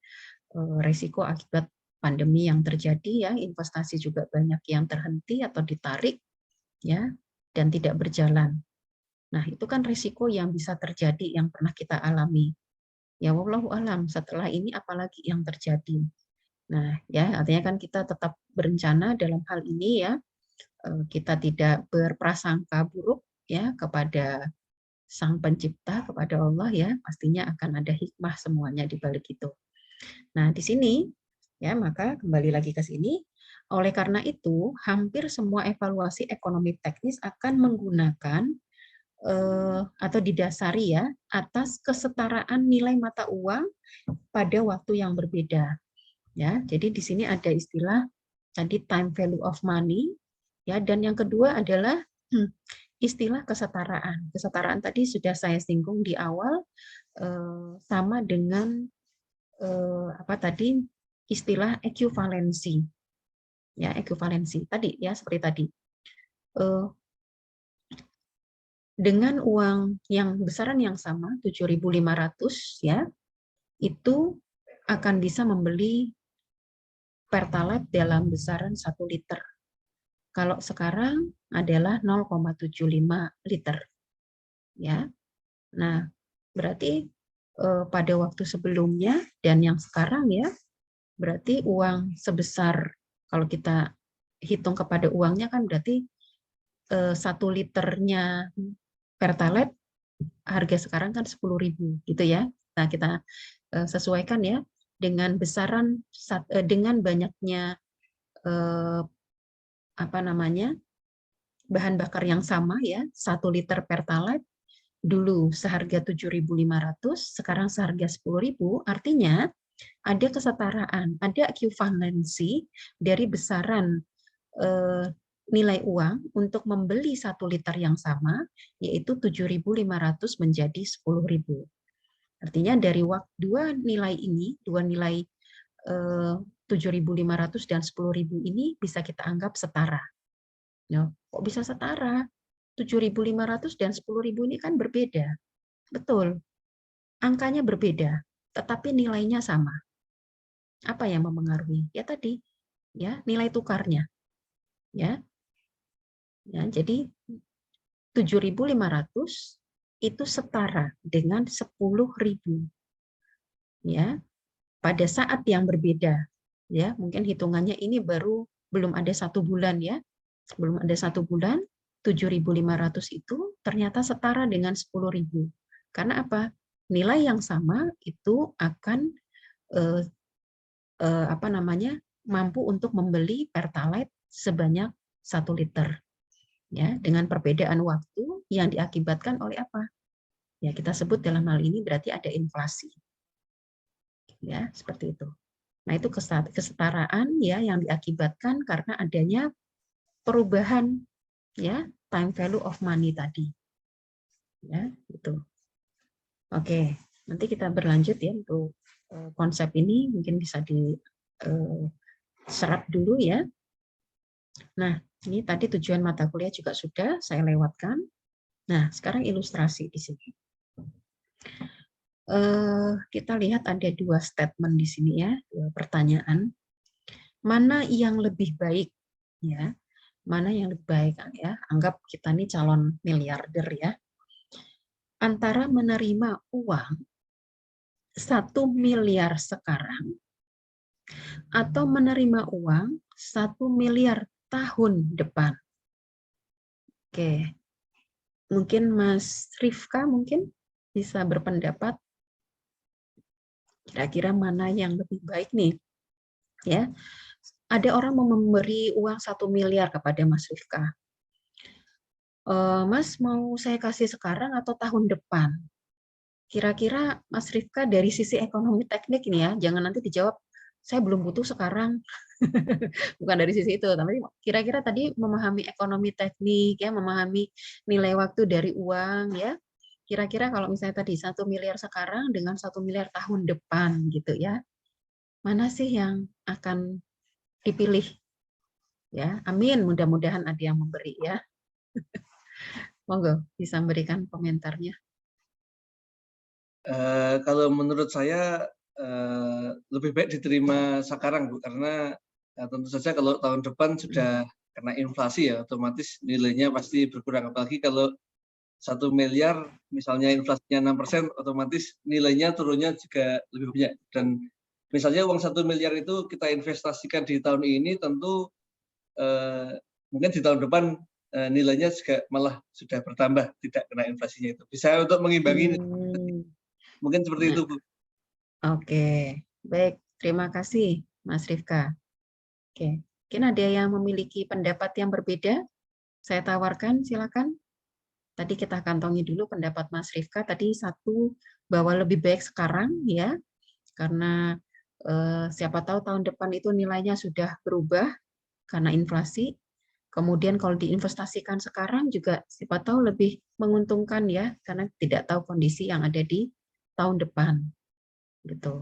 resiko akibat pandemi yang terjadi, ya. Investasi juga banyak yang terhenti atau ditarik, ya, dan tidak berjalan. Nah, itu kan risiko yang bisa terjadi yang pernah kita alami. Ya, wallahu alam, setelah ini apalagi yang terjadi. Nah, ya, artinya kan kita tetap berencana dalam hal ini, ya. Kita tidak berprasangka buruk, ya, kepada Sang Pencipta, kepada Allah, ya. Pastinya akan ada hikmah semuanya di balik itu. Nah, di sini, ya, maka kembali lagi ke sini. Oleh karena itu, hampir semua evaluasi ekonomi teknis akan menggunakan atau didasari, ya, atas kesetaraan nilai mata uang pada waktu yang berbeda. Ya, jadi di sini ada istilah tadi time value of money, ya, dan yang kedua adalah istilah kesetaraan. Kesetaraan tadi sudah saya singgung di awal, sama dengan istilah ekuivalensi, ya, ekuivalensi tadi, ya, seperti tadi. Dengan uang yang besaran yang sama 7.500, ya, itu akan bisa membeli Pertalite dalam besaran 1 liter. Kalau sekarang adalah 0,75 liter. Ya. Nah, berarti pada waktu sebelumnya dan yang sekarang, ya, berarti uang sebesar, kalau kita hitung kepada uangnya kan berarti 1 liternya Pertalite harga sekarang kan 10.000 gitu, ya. Nah, kita sesuaikan, ya, dengan besaran dengan banyaknya bahan bakar yang sama, ya, 1 liter Pertalite dulu seharga 7.500, sekarang seharga 10.000, artinya ada kesetaraan, ada ekuivalensi dari besaran nilai uang untuk membeli 1 liter yang sama, yaitu 7.500 menjadi 10.000. Artinya dari dua nilai ini, dua nilai 7.500 dan 10.000 ini bisa kita anggap setara. Ya, kok bisa setara? 7.500 dan 10.000 ini kan berbeda. Betul. Angkanya berbeda, tetapi nilainya sama. Apa yang mempengaruhi? Ya tadi, ya, nilai tukarnya. Ya. Ya, jadi 7.500 itu setara dengan 10.000. Ya. Pada saat yang berbeda, ya, mungkin hitungannya ini belum ada 1 bulan, ya. Belum ada 1 bulan, 7.500 itu ternyata setara dengan 10.000. Karena apa? Nilai yang sama itu akan mampu untuk membeli Pertalite sebanyak 1 liter. Ya, dengan perbedaan waktu yang diakibatkan oleh apa? Ya, kita sebut dalam hal ini berarti ada inflasi. Ya, seperti itu. Nah, itu kesetaraan, ya, yang diakibatkan karena adanya perubahan, ya, time value of money tadi. Ya, itu. Oke, nanti kita berlanjut, ya, untuk konsep ini mungkin bisa diserap dulu, ya. Nah, ini tadi tujuan mata kuliah juga sudah saya lewatkan. Nah, sekarang ilustrasi di sini. Kita lihat ada 2 statement di sini, ya, 2 pertanyaan. Mana yang lebih baik, ya? Mana yang lebih baik, ya? Anggap kita ini calon miliarder, ya. Antara menerima uang 1 miliar sekarang atau menerima uang 1 miliar tahun depan. Oke. Mungkin Mas Rifka mungkin bisa berpendapat kira-kira mana yang lebih baik nih, ya. Ada orang mau memberi uang 1 miliar kepada Mas Rifka. Mas, mau saya kasih sekarang atau tahun depan? Kira-kira Mas Rifka dari sisi ekonomi teknik ini, ya, jangan nanti dijawab saya belum butuh sekarang. Bukan dari sisi itu, tapi kira-kira tadi memahami ekonomi teknik ya, memahami nilai waktu dari uang ya. Kira-kira kalau misalnya tadi 1 miliar sekarang dengan 1 miliar tahun depan gitu ya. Mana sih yang akan dipilih? Ya, amin. Mudah-mudahan ada yang memberi ya. Monggo bisa memberikan komentarnya. Kalau menurut saya lebih baik diterima sekarang, Bu, karena tentu saja kalau tahun depan sudah kena inflasi ya, otomatis nilainya pasti berkurang. Apalagi kalau 1 miliar, misalnya inflasinya 6%, otomatis nilainya turunnya juga lebih banyak. Dan misalnya uang 1 miliar itu kita investasikan di tahun ini, tentu mungkin di tahun depan nilainya juga malah sudah bertambah, tidak kena inflasinya itu. Bisa untuk mengimbangi. Mungkin seperti itu, Bu. Oke, baik. Terima kasih, Mas Rifka. Oke, mungkin ada yang memiliki pendapat yang berbeda? Saya tawarkan, silakan. Tadi kita kantongi dulu pendapat Mas Rifka. Tadi satu, bahwa lebih baik sekarang, ya, karena siapa tahu tahun depan itu nilainya sudah berubah karena inflasi. Kemudian kalau diinvestasikan sekarang juga siapa tahu lebih menguntungkan ya, karena tidak tahu kondisi yang ada di tahun depan. Gitu.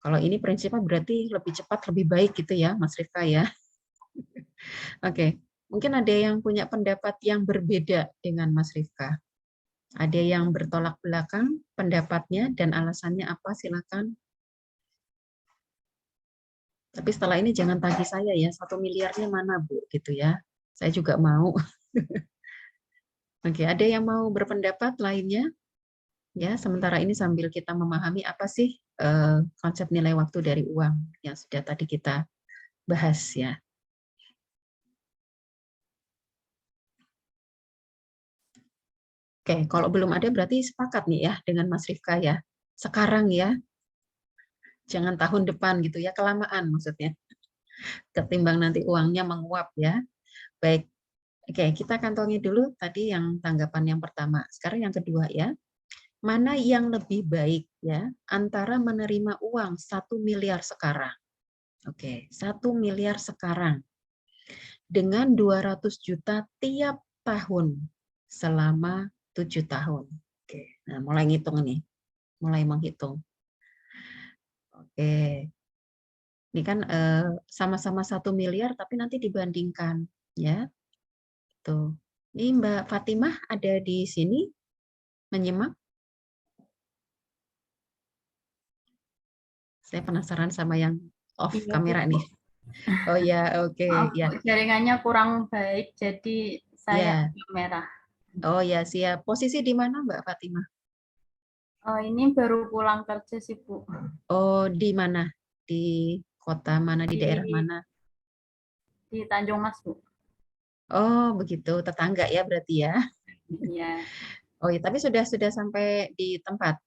Kalau ini prinsipnya berarti lebih cepat, lebih baik gitu ya, Mas Rifka ya. Oke, mungkin ada yang punya pendapat yang berbeda dengan Mas Rifka. Ada yang bertolak belakang pendapatnya dan alasannya apa, silakan. Tapi setelah ini jangan tagih saya ya, 1 miliarnya mana Bu, gitu ya. Saya juga mau. Oke, ada yang mau berpendapat lainnya? Ya, sementara ini sambil kita memahami apa sih konsep nilai waktu dari uang yang sudah tadi kita bahas ya. Oke, kalau belum ada berarti sepakat nih ya dengan Mas Rifka ya. Sekarang ya, jangan tahun depan gitu ya, kelamaan maksudnya. Ketimbang nanti uangnya menguap ya. Baik, oke kita kantongi dulu tadi yang tanggapan yang pertama. Sekarang yang kedua ya. Mana yang lebih baik ya antara menerima uang 1 miliar sekarang. Oke, 1 miliar sekarang dengan 200 juta tiap tahun selama 7 tahun. Oke, nah mulai ngitung nih. Mulai menghitung. Oke. Ini kan sama-sama 1 miliar tapi nanti dibandingkan ya. Tuh. Ini Mbak Fatimah ada di sini menyimak? Saya penasaran sama yang off Iya, kamera Bu. nih. Oh ya, oke, Maaf, ya. Bu, jaringannya kurang baik, jadi saya Ya. merah. Oh ya, siap. Posisi di mana Mbak Fatimah? Oh, ini baru pulang kerja sih, Bu. Oh, di mana? Di kota mana, di daerah mana? Di Tanjung Mas, Bu. Oh, begitu. Tetangga ya berarti ya. Iya. Oh ya, tapi sudah sampai di tempat.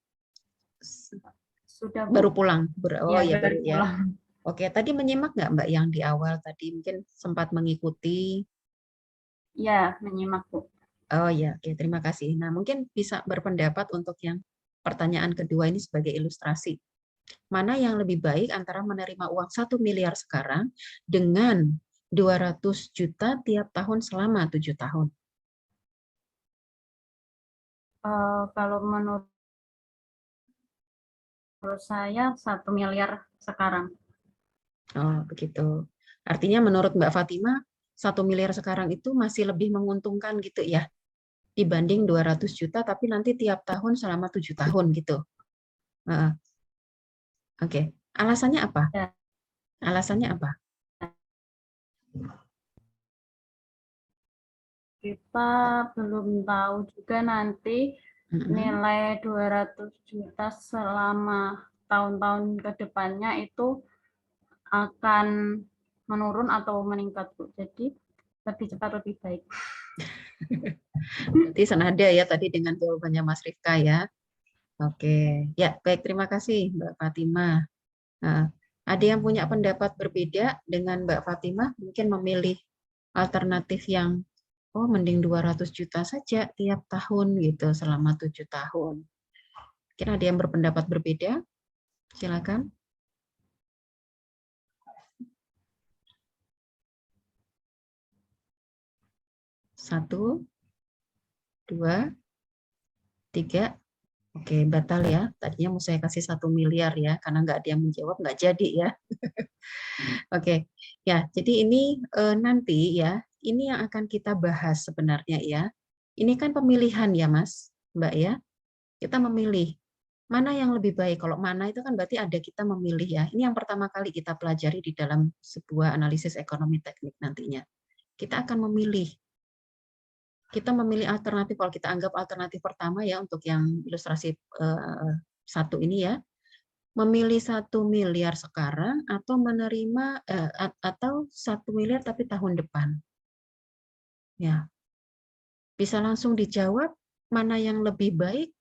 Sudah, Bu. Baru pulang. Oh ya, baru baru ya. pulang. Oke, tadi menyimak nggak Mbak yang di awal tadi mungkin sempat mengikuti? Iya, menyimak, Bu. Oh ya, oke, terima kasih. Nah, mungkin bisa berpendapat untuk yang pertanyaan kedua ini sebagai ilustrasi. Mana yang lebih baik antara menerima uang 1 miliar sekarang dengan 200 juta tiap tahun selama 7 tahun? Kalau menurut saya 1 miliar sekarang. Oh, begitu. Artinya menurut Mbak Fatima, 1 miliar sekarang itu masih lebih menguntungkan gitu ya, dibanding 200 juta tapi nanti tiap tahun selama 7 tahun gitu. Oke. Alasannya apa? Ya. Alasannya apa? Kita belum tahu juga nanti nilai 200 juta selama tahun-tahun ke depannya itu akan menurun atau meningkat, Bu. Jadi lebih cepat lebih baik. Berarti senada ya tadi dengan jawabannya Mas Rifka ya. Oke, ya baik, terima kasih Mbak Fatimah. Nah, ada yang punya pendapat berbeda dengan Mbak Fatimah, mungkin memilih alternatif yang oh mending 200 juta saja tiap tahun gitu selama 7 tahun. Mungkin ada yang berpendapat berbeda? Silakan. 1, 2, 3. Oke, batal ya. Tadinya mau saya kasih 1 miliar ya, karena nggak ada yang menjawab, nggak jadi ya. Oke, ya. Jadi ini nanti ya, ini yang akan kita bahas sebenarnya ya. Ini kan pemilihan ya, Mas, Mbak ya. Kita memilih mana yang lebih baik. Kalau mana itu kan berarti ada kita memilih ya. Ini yang pertama kali kita pelajari di dalam sebuah analisis ekonomi teknik nantinya. Kita akan memilih. Kita memilih alternatif, kalau kita anggap alternatif pertama ya untuk yang ilustrasi 1 ini ya, memilih 1 miliar sekarang atau menerima atau 1 miliar tapi tahun depan. Ya. Bisa langsung dijawab mana yang lebih baik.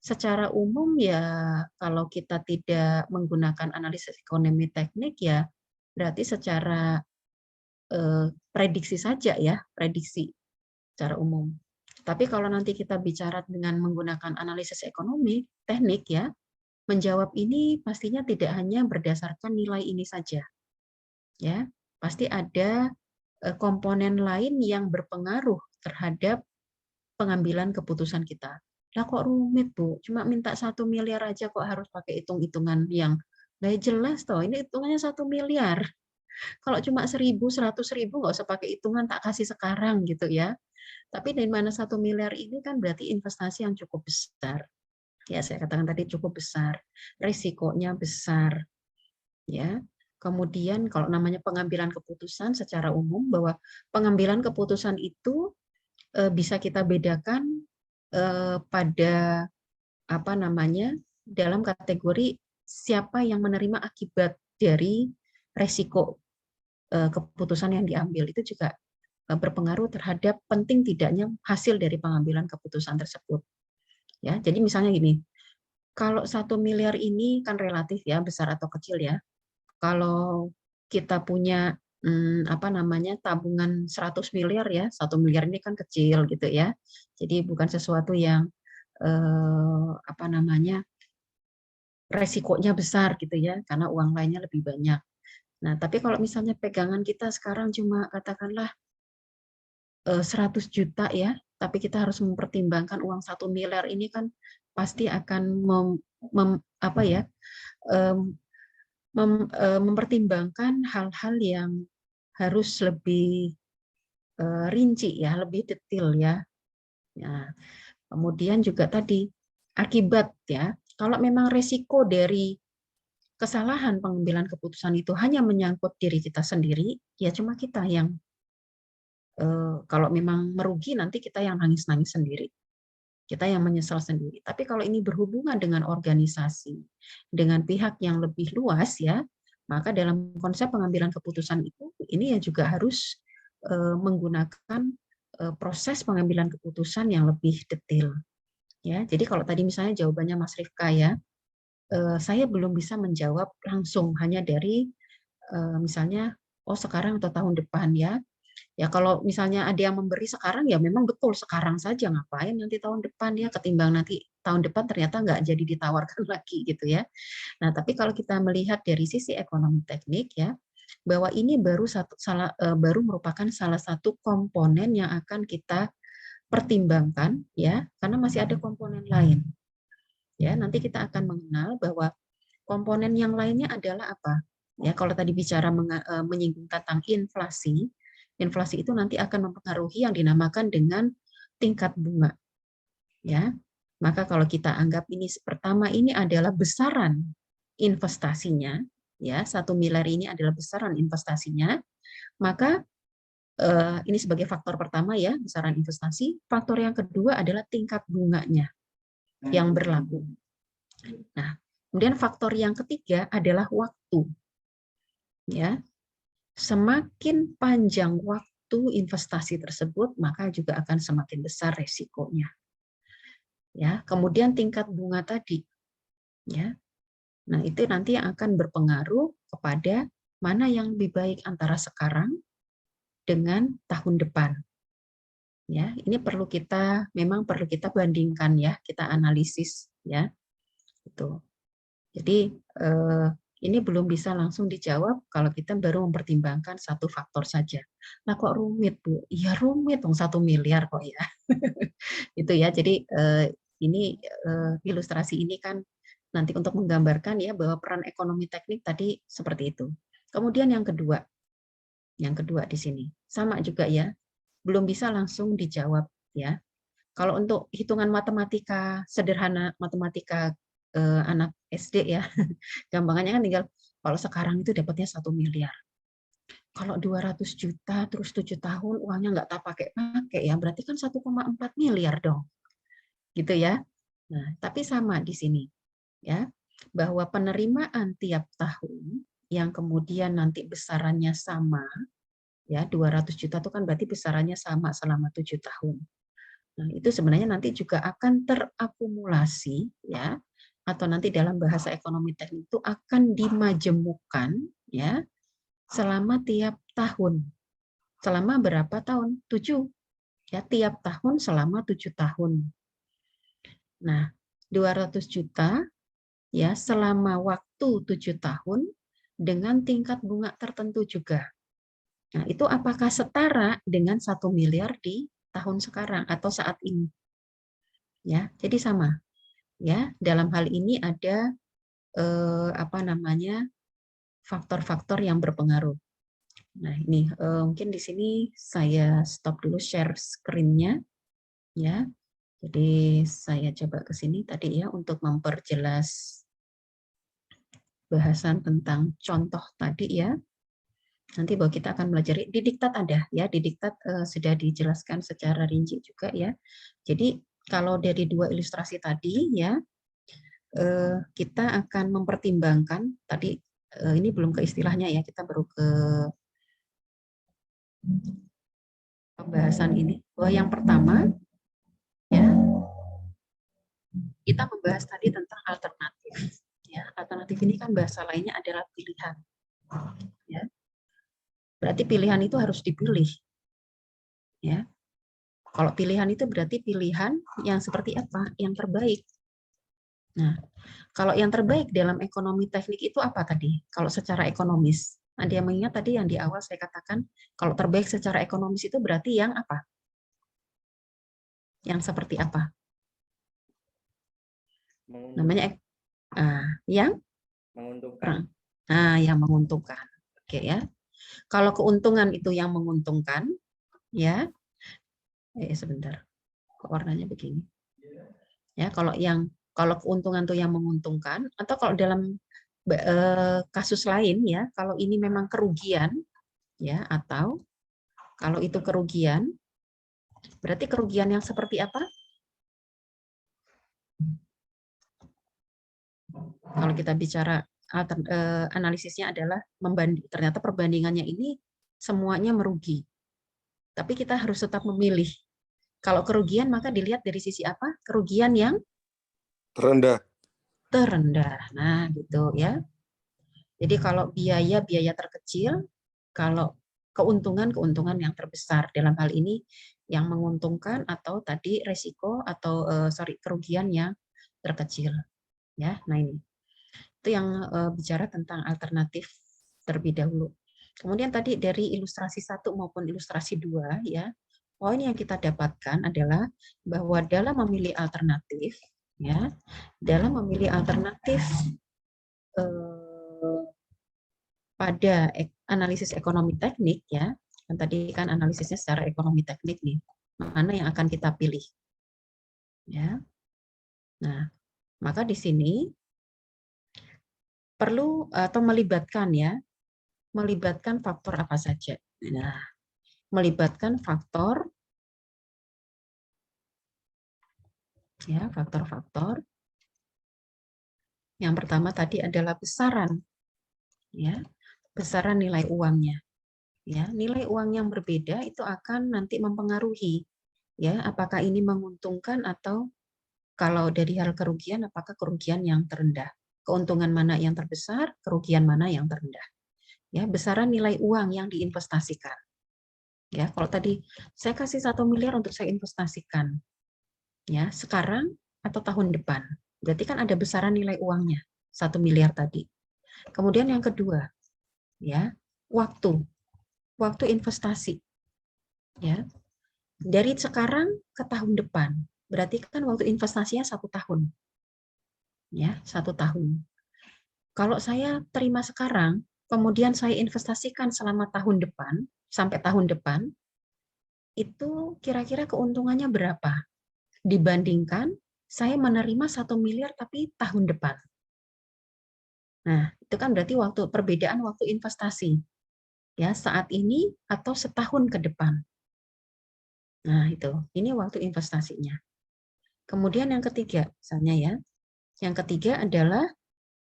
Secara umum ya kalau kita tidak menggunakan analisis ekonomi teknik ya berarti secara prediksi saja ya, prediksi secara umum. Tapi kalau nanti kita bicara dengan menggunakan analisis ekonomi teknik ya, menjawab ini pastinya tidak hanya berdasarkan nilai ini saja. Ya, pasti ada komponen lain yang berpengaruh terhadap pengambilan keputusan kita. Lah kok rumit, Bu? Cuma minta 1 miliar aja kok harus pakai hitung-hitungan yang nggak jelas toh. Ini hitungannya 1 miliar. Kalau cuma 1.000, 100.000 nggak usah pakai hitungan, tak kasih sekarang gitu ya. Tapi dari mana 1 miliar ini kan berarti investasi yang cukup besar. Ya, saya katakan tadi cukup besar. Risikonya besar. Ya. Kemudian kalau namanya pengambilan keputusan secara umum bahwa pengambilan keputusan itu bisa kita bedakan pada apa namanya dalam kategori siapa yang menerima akibat dari resiko keputusan yang diambil, itu juga berpengaruh terhadap penting tidaknya hasil dari pengambilan keputusan tersebut. Ya, jadi misalnya gini, kalau 1 miliar ini kan relatif ya, besar atau kecil ya. Kalau kita punya apa namanya tabungan 100 miliar ya, 1 miliar ini kan kecil gitu ya. Jadi bukan sesuatu yang apa namanya resikonya besar gitu ya, karena uang lainnya lebih banyak. Nah, tapi kalau misalnya pegangan kita sekarang cuma katakanlah 100 juta ya, tapi kita harus mempertimbangkan uang 1 miliar ini kan pasti akan mempertimbangkan hal-hal yang harus lebih rinci ya, lebih detail ya. Nah, kemudian juga tadi akibat ya, kalau memang resiko dari kesalahan pengambilan keputusan itu hanya menyangkut diri kita sendiri, ya cuma kita yang kalau memang merugi nanti kita yang nangis-nangis sendiri. Kita yang menyesal sendiri. Tapi kalau ini berhubungan dengan organisasi, dengan pihak yang lebih luas ya, maka dalam konsep pengambilan keputusan itu ini ya juga harus menggunakan proses pengambilan keputusan yang lebih detail. Ya, jadi kalau tadi misalnya jawabannya Mas Rifka ya, saya belum bisa menjawab langsung hanya dari misalnya oh sekarang atau tahun depan ya. Ya kalau misalnya ada yang memberi sekarang ya memang betul sekarang saja, ngapain nanti tahun depan ya, ketimbang nanti tahun depan ternyata nggak jadi ditawarkan lagi gitu ya. Nah tapi kalau kita melihat dari sisi ekonomi teknik ya, bahwa ini baru merupakan salah satu komponen yang akan kita pertimbangkan ya, karena masih ada komponen lain. Ya, nanti kita akan mengenal bahwa komponen yang lainnya adalah apa. Ya, kalau tadi bicara menyinggung tentang inflasi, inflasi itu nanti akan mempengaruhi yang dinamakan dengan tingkat bunga. Ya, maka kalau kita anggap ini pertama ini adalah besaran investasinya, ya 1 miliar ini adalah besaran investasinya, maka ini sebagai faktor pertama ya besaran investasi. Faktor yang kedua adalah tingkat bunganya yang berlaku. Nah, kemudian faktor yang ketiga adalah waktu. Ya, semakin panjang waktu investasi tersebut, maka juga akan semakin besar resikonya. Ya, kemudian tingkat bunga tadi. Ya, nah itu nanti yang akan berpengaruh kepada mana yang lebih baik antara sekarang dengan tahun depan. Ya, ini memang perlu kita bandingkan ya, kita analisis ya. Itu. Jadi ini belum bisa langsung dijawab kalau kita baru mempertimbangkan satu faktor saja. Nah kok rumit Bu? Ya rumit dong, 1 miliar kok ya. Itu ya, jadi ini ilustrasi ini kan nanti untuk menggambarkan ya bahwa peran ekonomi teknik tadi seperti itu. Kemudian yang kedua di sini sama juga ya, belum bisa langsung dijawab ya. Kalau untuk hitungan matematika sederhana, matematika anak SD ya, gampangannya kan tinggal kalau sekarang itu dapatnya 1 miliar. Kalau 200 juta terus 7 tahun uangnya nggak tak pakai-pakai ya, berarti kan 1,4 miliar dong. Gitu ya. Nah, tapi sama di sini ya, bahwa penerimaan tiap tahun yang kemudian nanti besarannya sama ya, 200 juta itu kan berarti besarannya sama selama 7 tahun. Nah, itu sebenarnya nanti juga akan terakumulasi ya, atau nanti dalam bahasa ekonomi teknik itu akan dimajemukkan ya selama tiap tahun. Selama berapa tahun? 7. Ya, tiap tahun selama 7 tahun. Nah, 200 juta ya selama waktu 7 tahun dengan tingkat bunga tertentu juga. Nah, itu apakah setara dengan 1 miliar di tahun sekarang atau saat ini? Ya, jadi sama. Ya, dalam hal ini ada faktor-faktor yang berpengaruh. Nah, ini mungkin di sini saya stop dulu share screen-nya ya. Jadi saya coba ke sini tadi ya untuk memperjelas bahasan tentang contoh tadi ya. Nanti bahwa kita akan belajar di diktat ada ya, di diktat sudah dijelaskan secara rinci juga ya. Jadi kalau dari 2 ilustrasi tadi ya, kita akan mempertimbangkan tadi ini belum ke istilahnya ya, kita baru ke pembahasan ini. Bahwa yang pertama ya, kita membahas tadi tentang alternatif. Ya, alternatif ini kan bahasa lainnya adalah pilihan. Ya. Berarti pilihan itu harus dipilih. Ya. Kalau pilihan itu berarti pilihan yang seperti apa? Yang terbaik. Nah, kalau yang terbaik dalam ekonomi teknik itu apa tadi? Kalau secara ekonomis. Ada yang mengingat tadi yang di awal saya katakan, kalau terbaik secara ekonomis itu berarti yang apa? Yang seperti apa? Namanya yang menguntungkan. Nah, yang menguntungkan. Oke ya. Kalau keuntungan itu yang menguntungkan, ya. Sebentar. Kok warnanya begini? Ya, kalau keuntungan itu yang menguntungkan, atau kalau dalam kasus lain ya, kalau ini memang kerugian, ya, atau kalau itu kerugian, berarti kerugian yang seperti apa? Kalau kita bicara analisisnya adalah ternyata perbandingannya ini semuanya merugi. Tapi kita harus tetap memilih. Kalau kerugian maka dilihat dari sisi apa? Kerugian yang Terendah. Nah, gitu ya. Jadi kalau biaya terkecil, kalau keuntungan yang terbesar. Dalam hal ini yang menguntungkan atau tadi resiko atau kerugian yang terkecil. Ya, nah ini. Itu yang bicara tentang alternatif terlebih dahulu. Kemudian tadi dari ilustrasi 1 maupun ilustrasi 2 ya, poin yang kita dapatkan adalah bahwa dalam memilih alternatif ya, dalam memilih alternatif pada analisis ekonomi teknik ya, kan tadi kan analisisnya secara ekonomi teknik nih, mana yang akan kita pilih. Ya. Nah, maka di sini perlu atau melibatkan faktor apa saja. Nah, melibatkan faktor faktor-faktor. Yang pertama tadi adalah besaran. Ya, besaran nilai uangnya. Ya, nilai uang yang berbeda itu akan nanti mempengaruhi ya, apakah ini menguntungkan atau kalau dari hal kerugian apakah kerugian yang terendah. Keuntungan mana yang terbesar, kerugian mana yang terendah. Ya, besaran nilai uang yang diinvestasikan. Ya, kalau tadi saya kasih 1 miliar untuk saya investasikan. Ya, sekarang atau tahun depan. Berarti kan ada besaran nilai uangnya, 1 miliar tadi. Kemudian yang kedua, ya, waktu investasi, ya, dari sekarang ke tahun depan, berarti kan waktu investasinya 1 tahun, ya, 1 tahun. Kalau saya terima sekarang, kemudian saya investasikan selama tahun depan sampai tahun depan, itu kira-kira keuntungannya berapa? Dibandingkan saya menerima 1 miliar tapi tahun depan. Nah, itu kan berarti perbedaan waktu investasi. Ya, saat ini atau setahun ke depan. Nah, itu. Ini waktu investasinya. Kemudian yang ketiga, misalnya ya. Yang ketiga adalah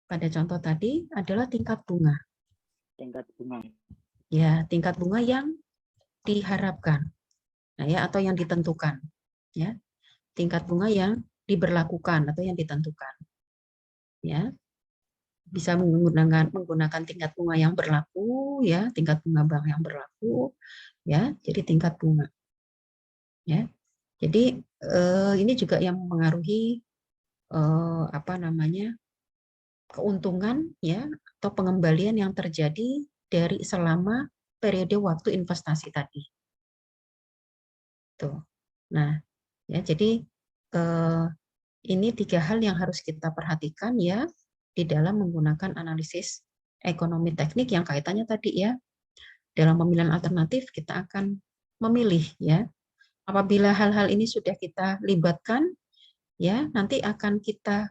pada contoh tadi adalah tingkat bunga. Tingkat bunga. Ya, tingkat bunga yang diharapkan. Nah, ya, atau yang ditentukan. Ya. Tingkat bunga yang diberlakukan atau yang ditentukan. Ya. Bisa menggunakan tingkat bunga yang berlaku, ya, tingkat bunga bank yang berlaku, ya, jadi tingkat bunga, ya. Jadi ini juga yang mempengaruhi apa namanya keuntungan, ya, atau pengembalian yang terjadi dari selama periode waktu investasi tadi. Tuh. Nah, ya, jadi ini 3 hal yang harus kita perhatikan, ya, di dalam menggunakan analisis ekonomi teknik yang kaitannya tadi, ya. Dalam pemilihan alternatif kita akan memilih, ya. Apabila hal-hal ini sudah kita libatkan, ya, nanti akan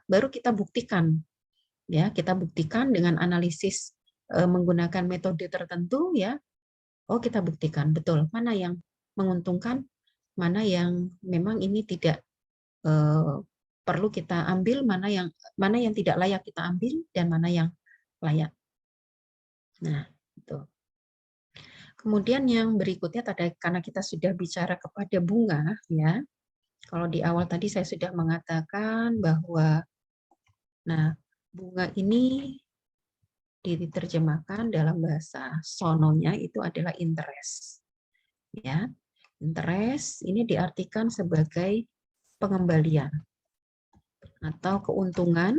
baru kita buktikan, ya, kita buktikan dengan analisis menggunakan metode tertentu, ya. Oh, kita buktikan betul mana yang menguntungkan, mana yang memang ini tidak perlu kita ambil, mana yang tidak layak kita ambil, dan mana yang layak. Nah, itu. Kemudian yang berikutnya, karena kita sudah bicara kepada bunga, ya. Kalau di awal tadi saya sudah mengatakan bahwa, nah, bunga ini diterjemahkan dalam bahasa sononya itu adalah interest. Ya, interest ini diartikan sebagai pengembalian atau keuntungan,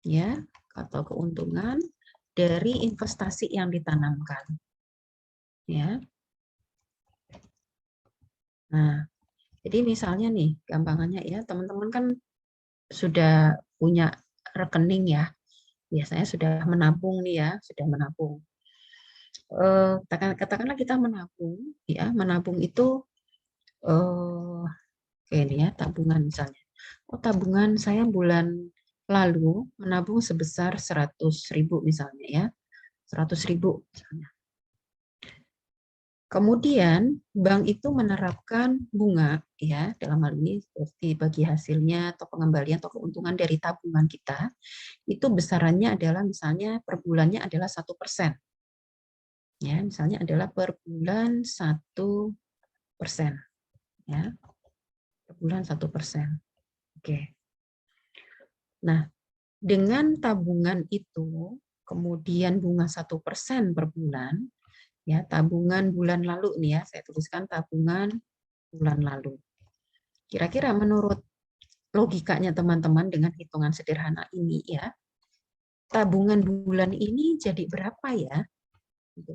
ya, atau keuntungan dari investasi yang ditanamkan, ya. Nah, jadi misalnya nih, gampangannya, ya, teman-teman kan sudah punya rekening, ya, biasanya sudah menabung nih, ya, sudah menabung. Katakanlah kita menabung, ya, menabung itu ini, ya, tabungan misalnya. Oh, tabungan saya bulan lalu menabung sebesar 100.000 misalnya, ya. 100.000 misalnya. Kemudian bank itu menerapkan bunga, ya, dalam hal ini seperti bagi hasilnya atau pengembalian atau keuntungan dari tabungan kita, itu besarannya adalah misalnya per bulannya adalah 1%. Ya, misalnya adalah per bulan 1%. Ya, per bulan 1%. Oke. Nah, dengan tabungan itu, kemudian bunga 1% per bulan, ya, tabungan bulan lalu nih, ya, saya tuliskan tabungan bulan lalu. Kira-kira menurut logikanya teman-teman dengan hitungan sederhana ini, ya, tabungan bulan ini jadi berapa, ya? Gitu.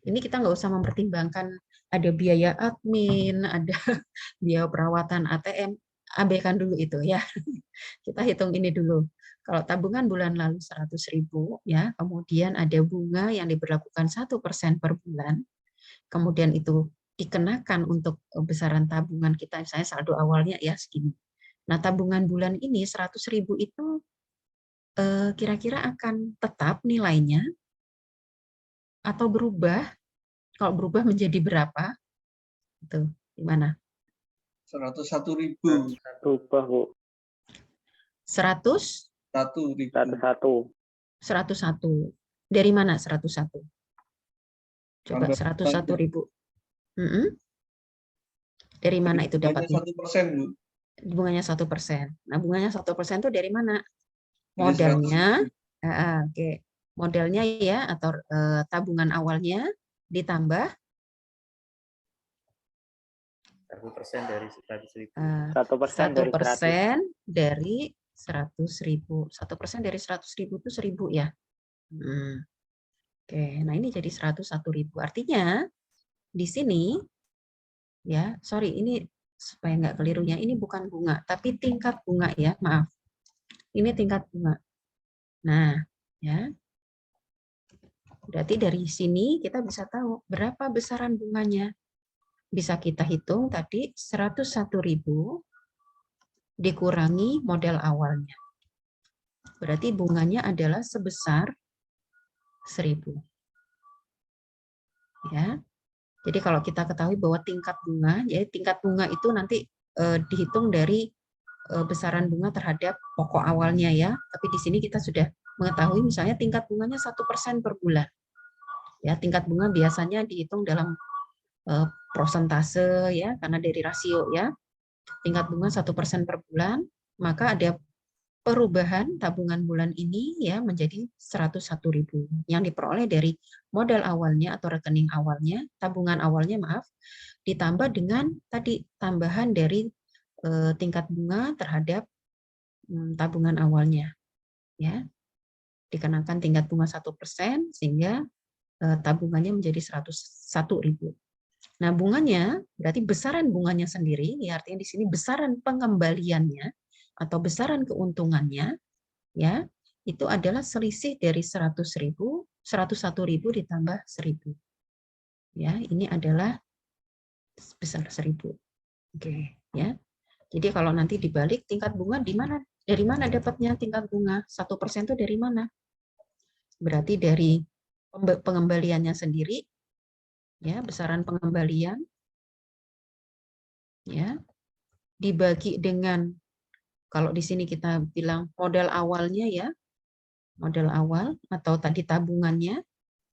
Ini kita nggak usah mempertimbangkan ada biaya admin, ada biaya perawatan ATM, abaikan dulu itu, ya. Kita hitung ini dulu. Kalau tabungan bulan lalu 100.000, ya, kemudian ada bunga yang diberlakukan 1% per bulan, kemudian itu dikenakan untuk besaran tabungan kita, misalnya saldo awalnya, ya, segini. Nah, tabungan bulan ini 100.000 itu kira-kira akan tetap nilainya atau berubah? Kalau berubah menjadi berapa? Itu gimana? 101.000. Berubah, Bu. 100? 101. 101. Dari mana 101? Coba 101.000. Dari mana itu dapatnya? 1%, Bu. Bunganya 1%. Nah, bunganya 1% itu dari mana? Modalnya, oke. Modalnya, ya, atau tabungan awalnya ditambah 1% dari 100.000. 1% dari 100. dari 100.000. 1% dari 100.000 itu 1.000, ya. Oke, nah ini jadi 101.000. Artinya di sini ya, sorry ini supaya nggak kelirunya, ini bukan bunga, tapi tingkat bunga ya, maaf. Ini tingkat bunga. Nah, ya. Berarti dari sini kita bisa tahu berapa besaran bunganya. Bisa kita hitung tadi 101.000 dikurangi modal awalnya. Berarti bunganya adalah sebesar 1.000. Ya. Jadi kalau kita ketahui bahwa tingkat bunga, ya tingkat bunga itu nanti dihitung dari besaran bunga terhadap pokok awalnya ya. Tapi di sini kita sudah mengetahui misalnya tingkat bunganya 1% per bulan. Ya, tingkat bunga biasanya dihitung dalam prosentase ya, karena dari rasio ya. Tingkat bunga 1% per bulan, maka ada perubahan tabungan bulan ini ya menjadi 101.000 yang diperoleh dari modal awalnya atau rekening awalnya, tabungan awalnya maaf, ditambah dengan tadi tambahan dari tingkat bunga terhadap tabungan awalnya ya. Dikenakan tingkat bunga 1% sehingga tabungannya menjadi 101.000. Nah, bunganya berarti besaran bunganya sendiri, ya artinya di sini besaran pengembaliannya atau besaran keuntungannya, ya itu adalah selisih dari 101.000 ditambah 1.000. Ya, ini adalah sebesar 1.000. Oke, ya. Jadi kalau nanti dibalik tingkat bunga di mana? Dari mana dapatnya tingkat bunga? 1% itu dari mana? Berarti dari pengembaliannya sendiri, ya besaran pengembalian, ya dibagi dengan, kalau di sini kita bilang modal awalnya ya, modal awal atau tadi tabungannya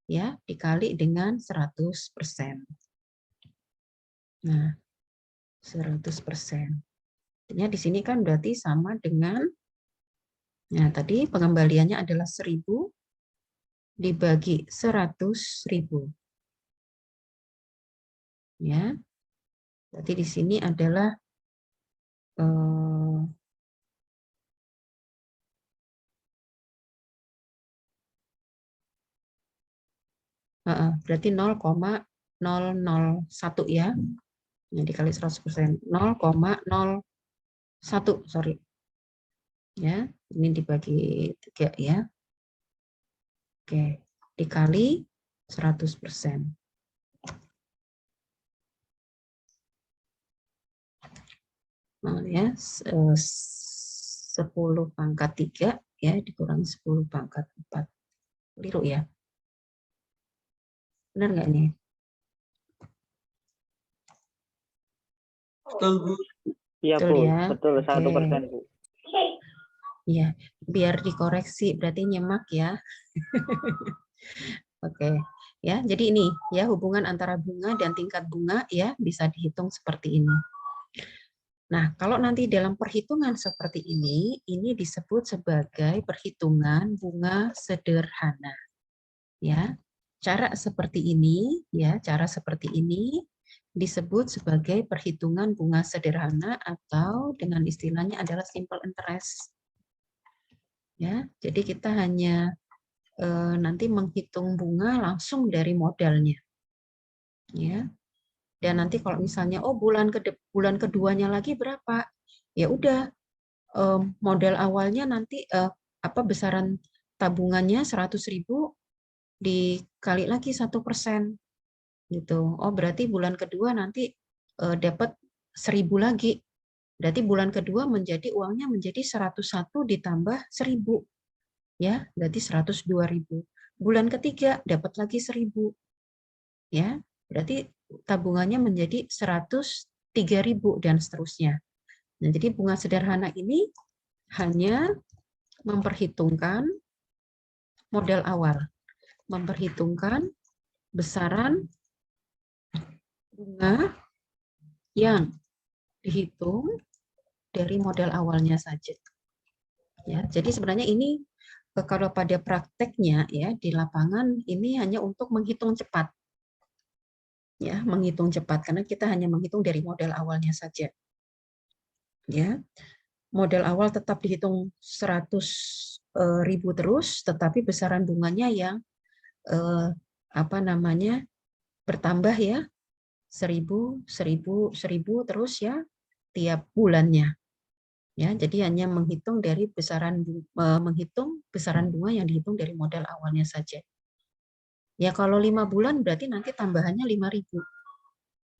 ya dikali dengan 100%. Nah, 100%. Artinya di sini kan berarti sama dengan, nah tadi pengembaliannya adalah 1.000 dibagi 100.000. Ya, berarti di sini adalah berarti 0,001 ya. Yang dikali 100%. 0,01, sorry. Ya, ini dibagi 3 ya. Oke, dikali 100%. Nah, ya, 10 pangkat 3 ya dikurangi 10 pangkat 4. Keliru ya. Benar nggak ini? Betul, Bu. Iya, Betul Bu. ya? Betul, 1%, Bu. Iya, biar dikoreksi, berarti nyemak ya. Oke, ya. Jadi ini ya hubungan antara bunga dan tingkat bunga ya bisa dihitung seperti ini. Nah, kalau nanti dalam perhitungan seperti ini disebut sebagai perhitungan bunga sederhana. Ya. Cara seperti ini ya, cara seperti ini disebut sebagai perhitungan bunga sederhana atau dengan istilahnya adalah simple interest. Ya, jadi kita hanya nanti menghitung bunga langsung dari modalnya. Ya. Dan nanti kalau misalnya bulan keduanya lagi berapa? Ya udah modal awalnya nanti besaran tabungannya 100.000 dikali lagi 1% gitu. Oh berarti bulan kedua nanti dapat 1.000 lagi. Berarti bulan kedua uangnya menjadi 101 ditambah 1.000. Ya, berarti 102.000. Bulan ketiga dapat lagi 1.000. Ya, berarti tabungannya menjadi 103.000 dan seterusnya. Nah, jadi bunga sederhana ini hanya memperhitungkan modal awal, memperhitungkan besaran bunga yang dihitung dari modal awalnya saja. Ya, jadi sebenarnya ini kalau pada prakteknya ya di lapangan ini hanya untuk menghitung cepat. Ya, menghitung cepat karena kita hanya menghitung dari modal awalnya saja. Ya. Modal awal tetap dihitung 100 ribu terus, tetapi besaran bunganya yang bertambah ya, 1000 terus ya tiap bulannya. Ya, jadi hanya menghitung besaran bunga yang dihitung dari modal awalnya saja. Ya kalau 5 bulan berarti nanti tambahannya 5.000.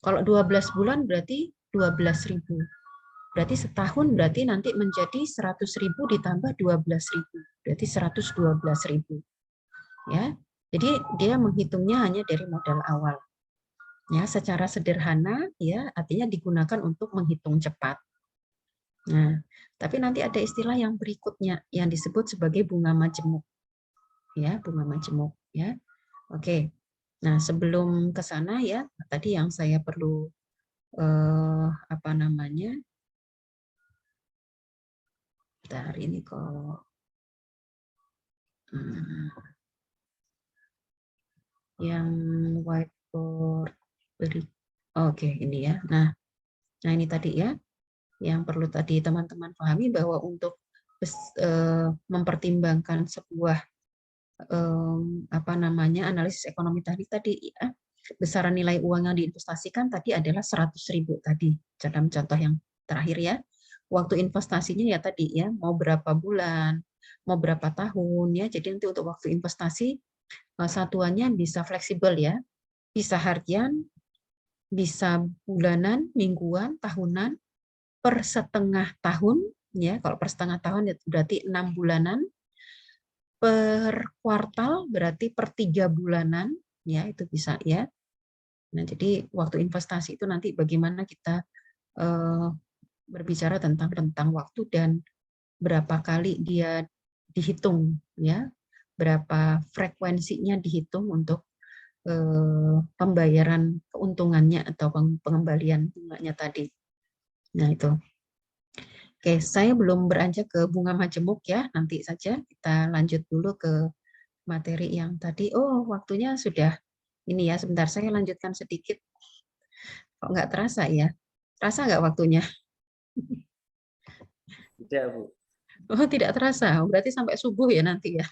Kalau 12 bulan berarti 12.000. Berarti setahun berarti nanti menjadi 100.000 ditambah 12.000. Berarti 112.000. Ya. Jadi dia menghitungnya hanya dari modal awal. Ya, secara sederhana ya artinya digunakan untuk menghitung cepat. Nah, tapi nanti ada istilah yang berikutnya yang disebut sebagai bunga majemuk. Ya, bunga majemuk ya. Oke. Nah, sebelum ke sana ya, tadi yang saya perlu bentar ini kok yang whiteboard beri. Oke, ini ya. Nah, ini tadi ya. Yang perlu tadi teman-teman pahami bahwa untuk mempertimbangkan sebuah analisis ekonomi tadi ya, besaran nilai uang yang diinvestasikan tadi adalah 100.000 tadi dalam contoh yang terakhir ya. Waktu investasinya ya tadi ya mau berapa bulan, mau berapa tahun ya. Jadi nanti untuk waktu investasi satuannya bisa fleksibel ya, bisa harian, bisa bulanan, mingguan, tahunan, per setengah tahun ya. Kalau per setengah tahun itu berarti 6 bulanan, per kuartal berarti per 3 bulanan ya, itu bisa ya. Nah, jadi waktu investasi itu nanti bagaimana kita berbicara tentang rentang waktu dan berapa kali dia dihitung ya, berapa frekuensinya dihitung untuk pembayaran keuntungannya atau pengembalian bunganya tadi. Nah, itu. Oke, saya belum beranjak ke bunga majemuk ya, nanti saja kita lanjut dulu ke materi yang tadi. Oh, waktunya sudah ini ya, sebentar saya lanjutkan sedikit. Kok nggak terasa ya? Terasa nggak waktunya? Tidak, Bu. Oh, tidak terasa. Berarti sampai subuh ya nanti ya.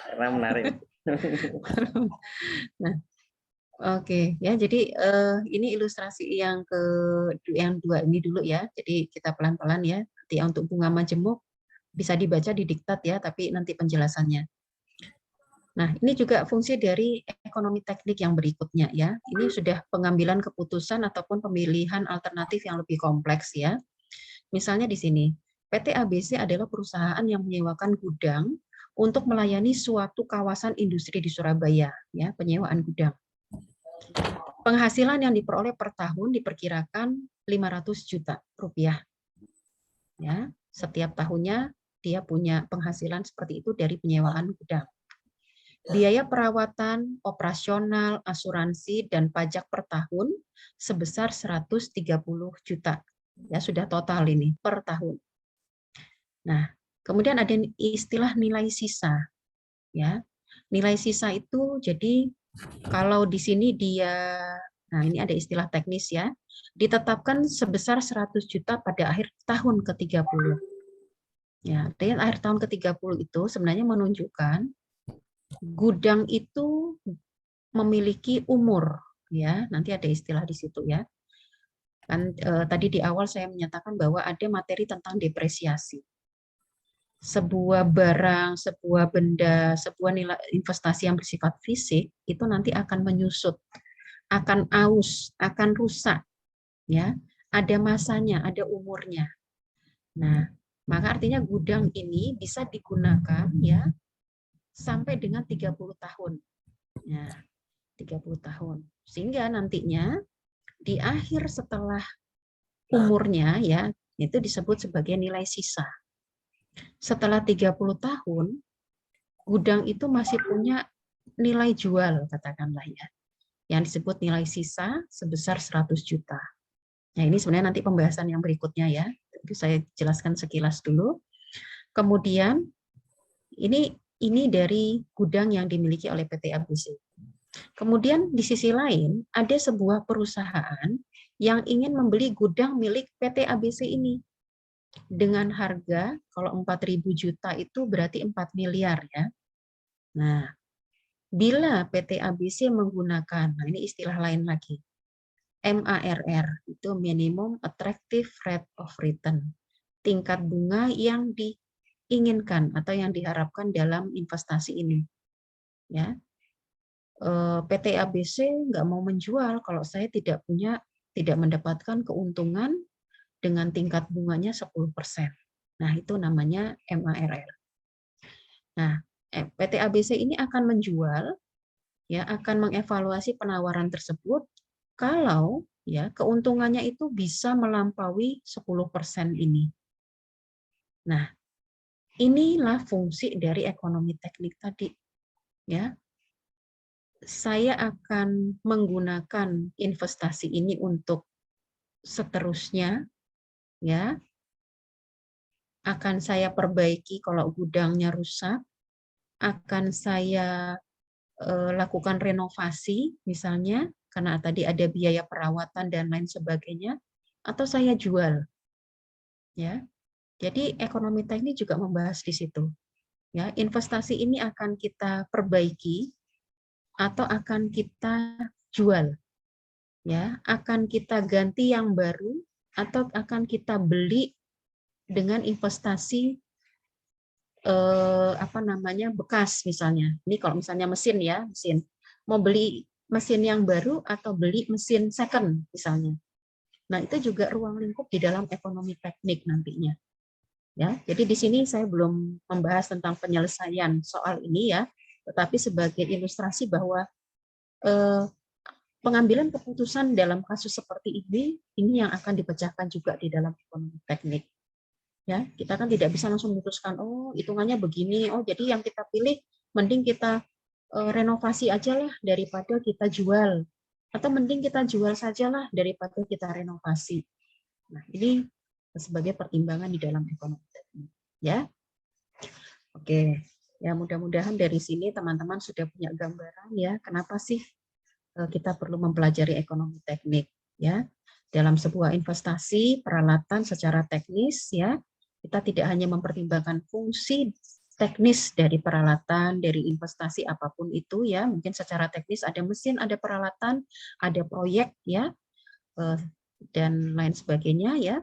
Karena menarik. Nah, oke ya. Jadi ini ilustrasi yang dua ini dulu ya. Jadi kita pelan-pelan ya. Nanti untuk bunga majemuk bisa dibaca di diktat ya, tapi nanti penjelasannya. Nah, ini juga fungsi dari ekonomi teknik yang berikutnya ya. Ini sudah pengambilan keputusan ataupun pemilihan alternatif yang lebih kompleks ya. Misalnya di sini, PT ABC adalah perusahaan yang menyewakan gudang untuk melayani suatu kawasan industri di Surabaya, ya, penyewaan gudang. Penghasilan yang diperoleh per tahun diperkirakan 500 juta rupiah. Ya, setiap tahunnya dia punya penghasilan seperti itu dari penyewaan gudang. Biaya perawatan, operasional, asuransi, dan pajak per tahun sebesar 130 juta. Ya, sudah total ini per tahun. Nah, kemudian ada istilah nilai sisa. Ya, nilai sisa itu jadi kalau di sini dia, nah ini ada istilah teknis ya, ditetapkan sebesar 100 juta pada akhir tahun ke-30. Ya, dan akhir tahun ke-30 itu sebenarnya menunjukkan gudang itu memiliki umur, ya. Nanti ada istilah di situ ya. Kan tadi di awal saya menyatakan bahwa ada materi tentang depresiasi. Sebuah barang, sebuah benda, sebuah nilai investasi yang bersifat fisik itu nanti akan menyusut, akan aus, akan rusak, ya. Ada masanya, ada umurnya. Nah, maka artinya gudang ini bisa digunakan ya sampai dengan 30 tahun. Ya, 30 tahun. Sehingga nantinya di akhir setelah umurnya ya, itu disebut sebagai nilai sisa. Setelah 30 tahun, gudang itu masih punya nilai jual, katakanlah ya. Yang disebut nilai sisa sebesar 100 juta. Nah, ini sebenarnya nanti pembahasan yang berikutnya ya. Tapi saya jelaskan sekilas dulu. Kemudian ini dari gudang yang dimiliki oleh PT ABC. Kemudian di sisi lain ada sebuah perusahaan yang ingin membeli gudang milik PT ABC ini. dengan harga kalau 4.000 juta itu berarti 4 miliar ya. Nah, bila PT ABC menggunakan, nah ini istilah lain lagi, MARR, itu Minimum Attractive Rate of Return, tingkat bunga yang diinginkan atau yang diharapkan dalam investasi ini. Ya, PT ABC nggak mau menjual kalau saya tidak mendapatkan keuntungan dengan tingkat bunganya 10%. Nah, itu namanya MARR. Nah, PT ABC ini akan menjual, ya, akan mengevaluasi penawaran tersebut kalau ya keuntungannya itu bisa melampaui 10% ini. Nah, inilah fungsi dari ekonomi teknik tadi. Ya, saya akan menggunakan investasi ini untuk seterusnya, ya, akan saya perbaiki kalau gudangnya rusak, akan saya lakukan renovasi misalnya karena tadi ada biaya perawatan dan lain sebagainya, atau saya jual, ya. Jadi ekonomi teknik juga membahas di situ, ya. Investasi ini akan kita perbaiki atau akan kita jual, ya. Akan kita ganti yang baru atau akan kita beli dengan investasi bekas misalnya. Ini kalau misalnya mesin ya, mesin. Mau beli mesin yang baru atau beli mesin second misalnya. Nah, itu juga ruang lingkup di dalam ekonomi teknik nantinya. Ya, jadi di sini saya belum membahas tentang penyelesaian soal ini ya, tetapi sebagai ilustrasi bahwa pengambilan keputusan dalam kasus seperti ini yang akan dipecahkan juga di dalam ekonomi teknik. Ya, kita kan tidak bisa langsung memutuskan, oh hitungannya begini, oh jadi yang kita pilih mending kita renovasi aja lah daripada kita jual, atau mending kita jual sajalah daripada kita renovasi. Nah, ini sebagai pertimbangan di dalam ekonomi teknik, ya. Oke, ya mudah-mudahan dari sini teman-teman sudah punya gambaran ya, kenapa sih kita perlu mempelajari ekonomi teknik, ya. Dalam sebuah investasi peralatan secara teknis, ya. Kita tidak hanya mempertimbangkan fungsi teknis dari peralatan, dari investasi apapun itu ya, mungkin secara teknis ada mesin, ada peralatan, ada proyek ya, dan lain sebagainya ya.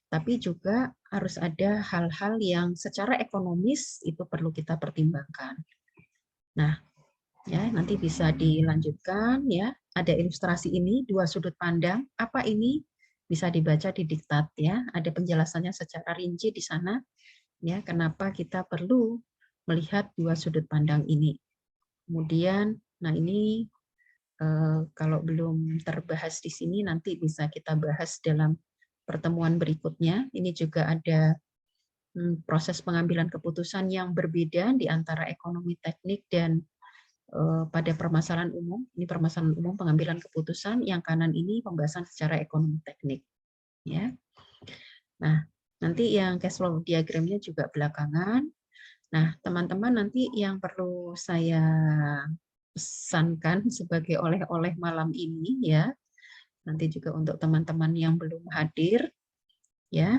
Tapi juga harus ada hal-hal yang secara ekonomis itu perlu kita pertimbangkan. Nah, ya nanti bisa dilanjutkan ya. Ada ilustrasi ini, dua sudut pandang. Apa ini? Bisa dibaca di diktat ya, ada penjelasannya secara rinci di sana ya, kenapa kita perlu melihat dua sudut pandang ini. Kemudian, nah ini kalau belum terbahas di sini nanti bisa kita bahas dalam pertemuan berikutnya. Ini juga ada proses pengambilan keputusan yang berbeda di antara ekonomi teknik dan pada permasalahan umum, ini permasalahan umum pengambilan keputusan, yang kanan ini pembahasan secara ekonomi teknik. Ya. Nah, nanti yang cash flow diagramnya juga belakangan. Nah, teman-teman nanti yang perlu saya pesankan sebagai oleh-oleh malam ini ya, nanti juga untuk teman-teman yang belum hadir, ya,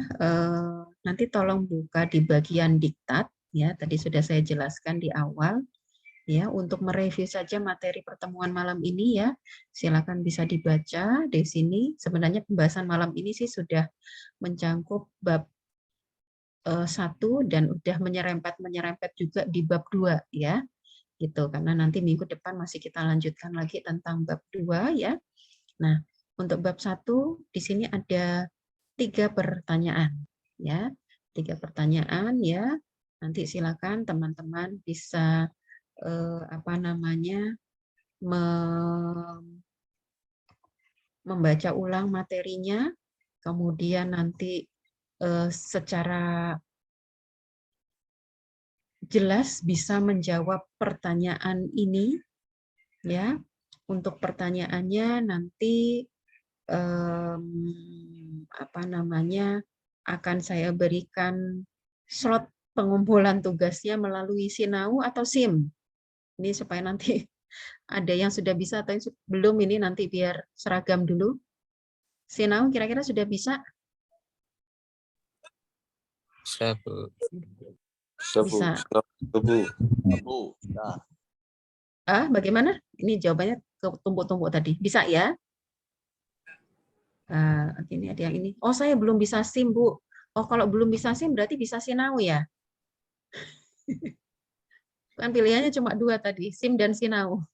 nanti tolong buka di bagian diktat, ya, tadi sudah saya jelaskan di awal. Ya, untuk mereview saja materi pertemuan malam ini ya, silakan bisa dibaca di sini. Sebenarnya pembahasan malam ini sih sudah mencangkup bab 1 dan udah menyerempet juga di bab 2 ya. Gitu, karena nanti minggu depan masih kita lanjutkan lagi tentang bab 2 ya. Nah, untuk bab 1 di sini ada 3 pertanyaan ya. 3 pertanyaan ya. Nanti silakan teman-teman bisa membaca ulang materinya, kemudian nanti secara jelas bisa menjawab pertanyaan ini, ya. Untuk pertanyaannya nanti akan saya berikan slot pengumpulan tugasnya melalui Sinau atau SIM. Ini supaya nanti ada yang sudah bisa atau yang belum, ini nanti biar seragam dulu. Sinau kira-kira sudah bisa? Sabu. Bisa. Sabu. Bagaimana? Ini jawabannya ketumpuk-tumpuk tadi. Bisa ya? Ini ada yang ini. Oh, saya belum bisa SIM, Bu. Oh, kalau belum bisa SIM berarti bisa Sinau ya? Kan pilihannya cuma 2 tadi, SIM dan Sinau.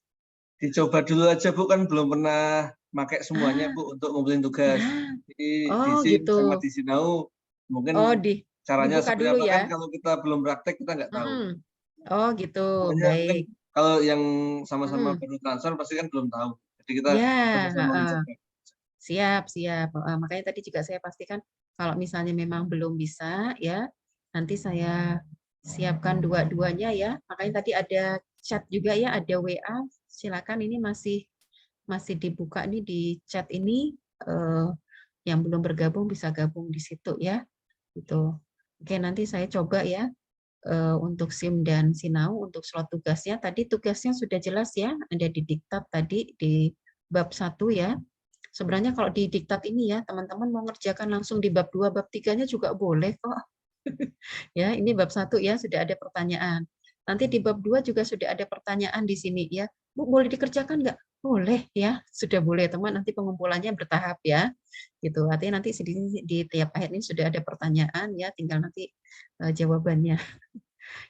Dicoba dulu aja Bu, kan belum pernah pakai semuanya Bu untuk ngumpulin tugas. Jadi di Oh, SIM sama gitu. di Sinau Oh, mungkin caranya dibuka seperti dulu apa kan ya. kalau kita belum praktek kita nggak tahu. Oh, gitu. Pokoknya mungkin Baik. kalau yang sama-sama Mm. baru transfer pasti kan belum tahu. Jadi kita Ya, sama-sama mencoba. siap, siap. Makanya tadi juga saya pastikan kalau misalnya memang belum bisa ya, nanti saya siapkan dua-duanya ya. Makanya tadi ada chat juga ya, ada WA. Silakan, ini masih dibuka nih di chat ini. Yang belum bergabung bisa gabung di situ ya. Gitu. Oke, nanti saya coba ya untuk SIM dan Sinau untuk slot tugasnya. Tadi tugasnya sudah jelas ya, ada di diktat tadi di bab 1 ya. Sebenarnya kalau di diktat ini ya, teman-teman mau ngerjakan langsung di bab 2, bab 3-nya juga boleh kok. Ya, ini bab 1 ya, sudah ada pertanyaan. Nanti di bab 2 juga sudah ada pertanyaan di sini ya. Bu, boleh dikerjakan nggak? Boleh ya, sudah boleh teman. Nanti pengumpulannya bertahap ya. Gitu. Artinya nanti di tiap ayat ini sudah ada pertanyaan ya, tinggal nanti jawabannya.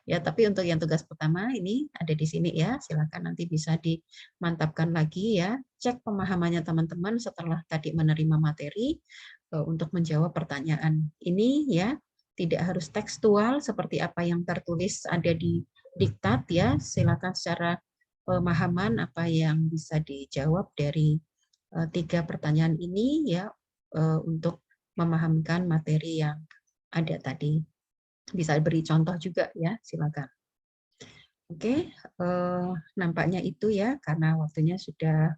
Ya, tapi untuk yang tugas pertama ini ada di sini ya. Silakan nanti bisa dimantapkan lagi ya. Cek pemahamannya teman-teman setelah tadi menerima materi untuk menjawab pertanyaan ini ya. Tidak harus tekstual seperti apa yang tertulis ada di diktat ya. Silakan secara pemahaman apa yang bisa dijawab dari 3 pertanyaan ini ya untuk memahamkan materi yang ada tadi. Bisa beri contoh juga ya, silakan. Oke, nampaknya itu ya, karena waktunya sudah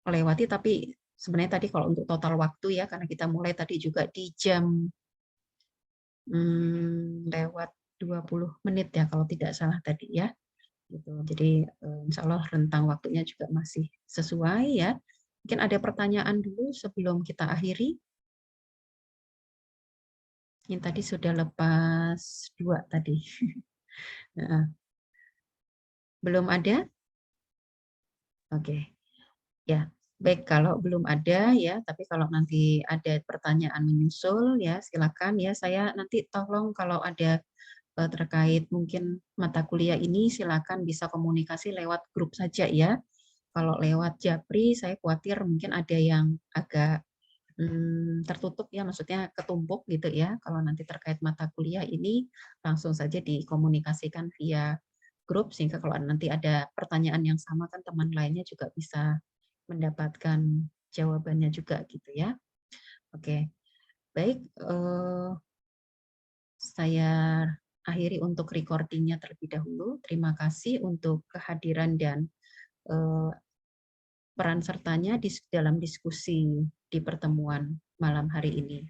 melewati, tapi sebenarnya tadi kalau untuk total waktu ya, karena kita mulai tadi juga di jam lewat 20 menit ya, kalau tidak salah tadi ya. Gitu. Jadi insya Allah rentang waktunya juga masih sesuai ya. Mungkin ada pertanyaan dulu sebelum kita akhiri. Ini tadi sudah lepas 2 tadi. Belum ada? Oke. Ya, baik, kalau belum ada ya, tapi kalau nanti ada pertanyaan menyusul ya silakan ya. Saya nanti tolong kalau ada terkait mungkin mata kuliah ini silakan bisa komunikasi lewat grup saja ya. Kalau lewat Japri saya khawatir mungkin ada yang agak tertutup ya, maksudnya ketumpuk gitu ya. Kalau nanti terkait mata kuliah ini langsung saja dikomunikasikan via grup sehingga kalau nanti ada pertanyaan yang sama kan teman lainnya juga bisa mendapatkan jawabannya juga gitu ya. Oke, baik. Saya akhiri untuk recordingnya terlebih dahulu. Terima kasih untuk kehadiran dan peran sertanya dalam diskusi di pertemuan malam hari ini.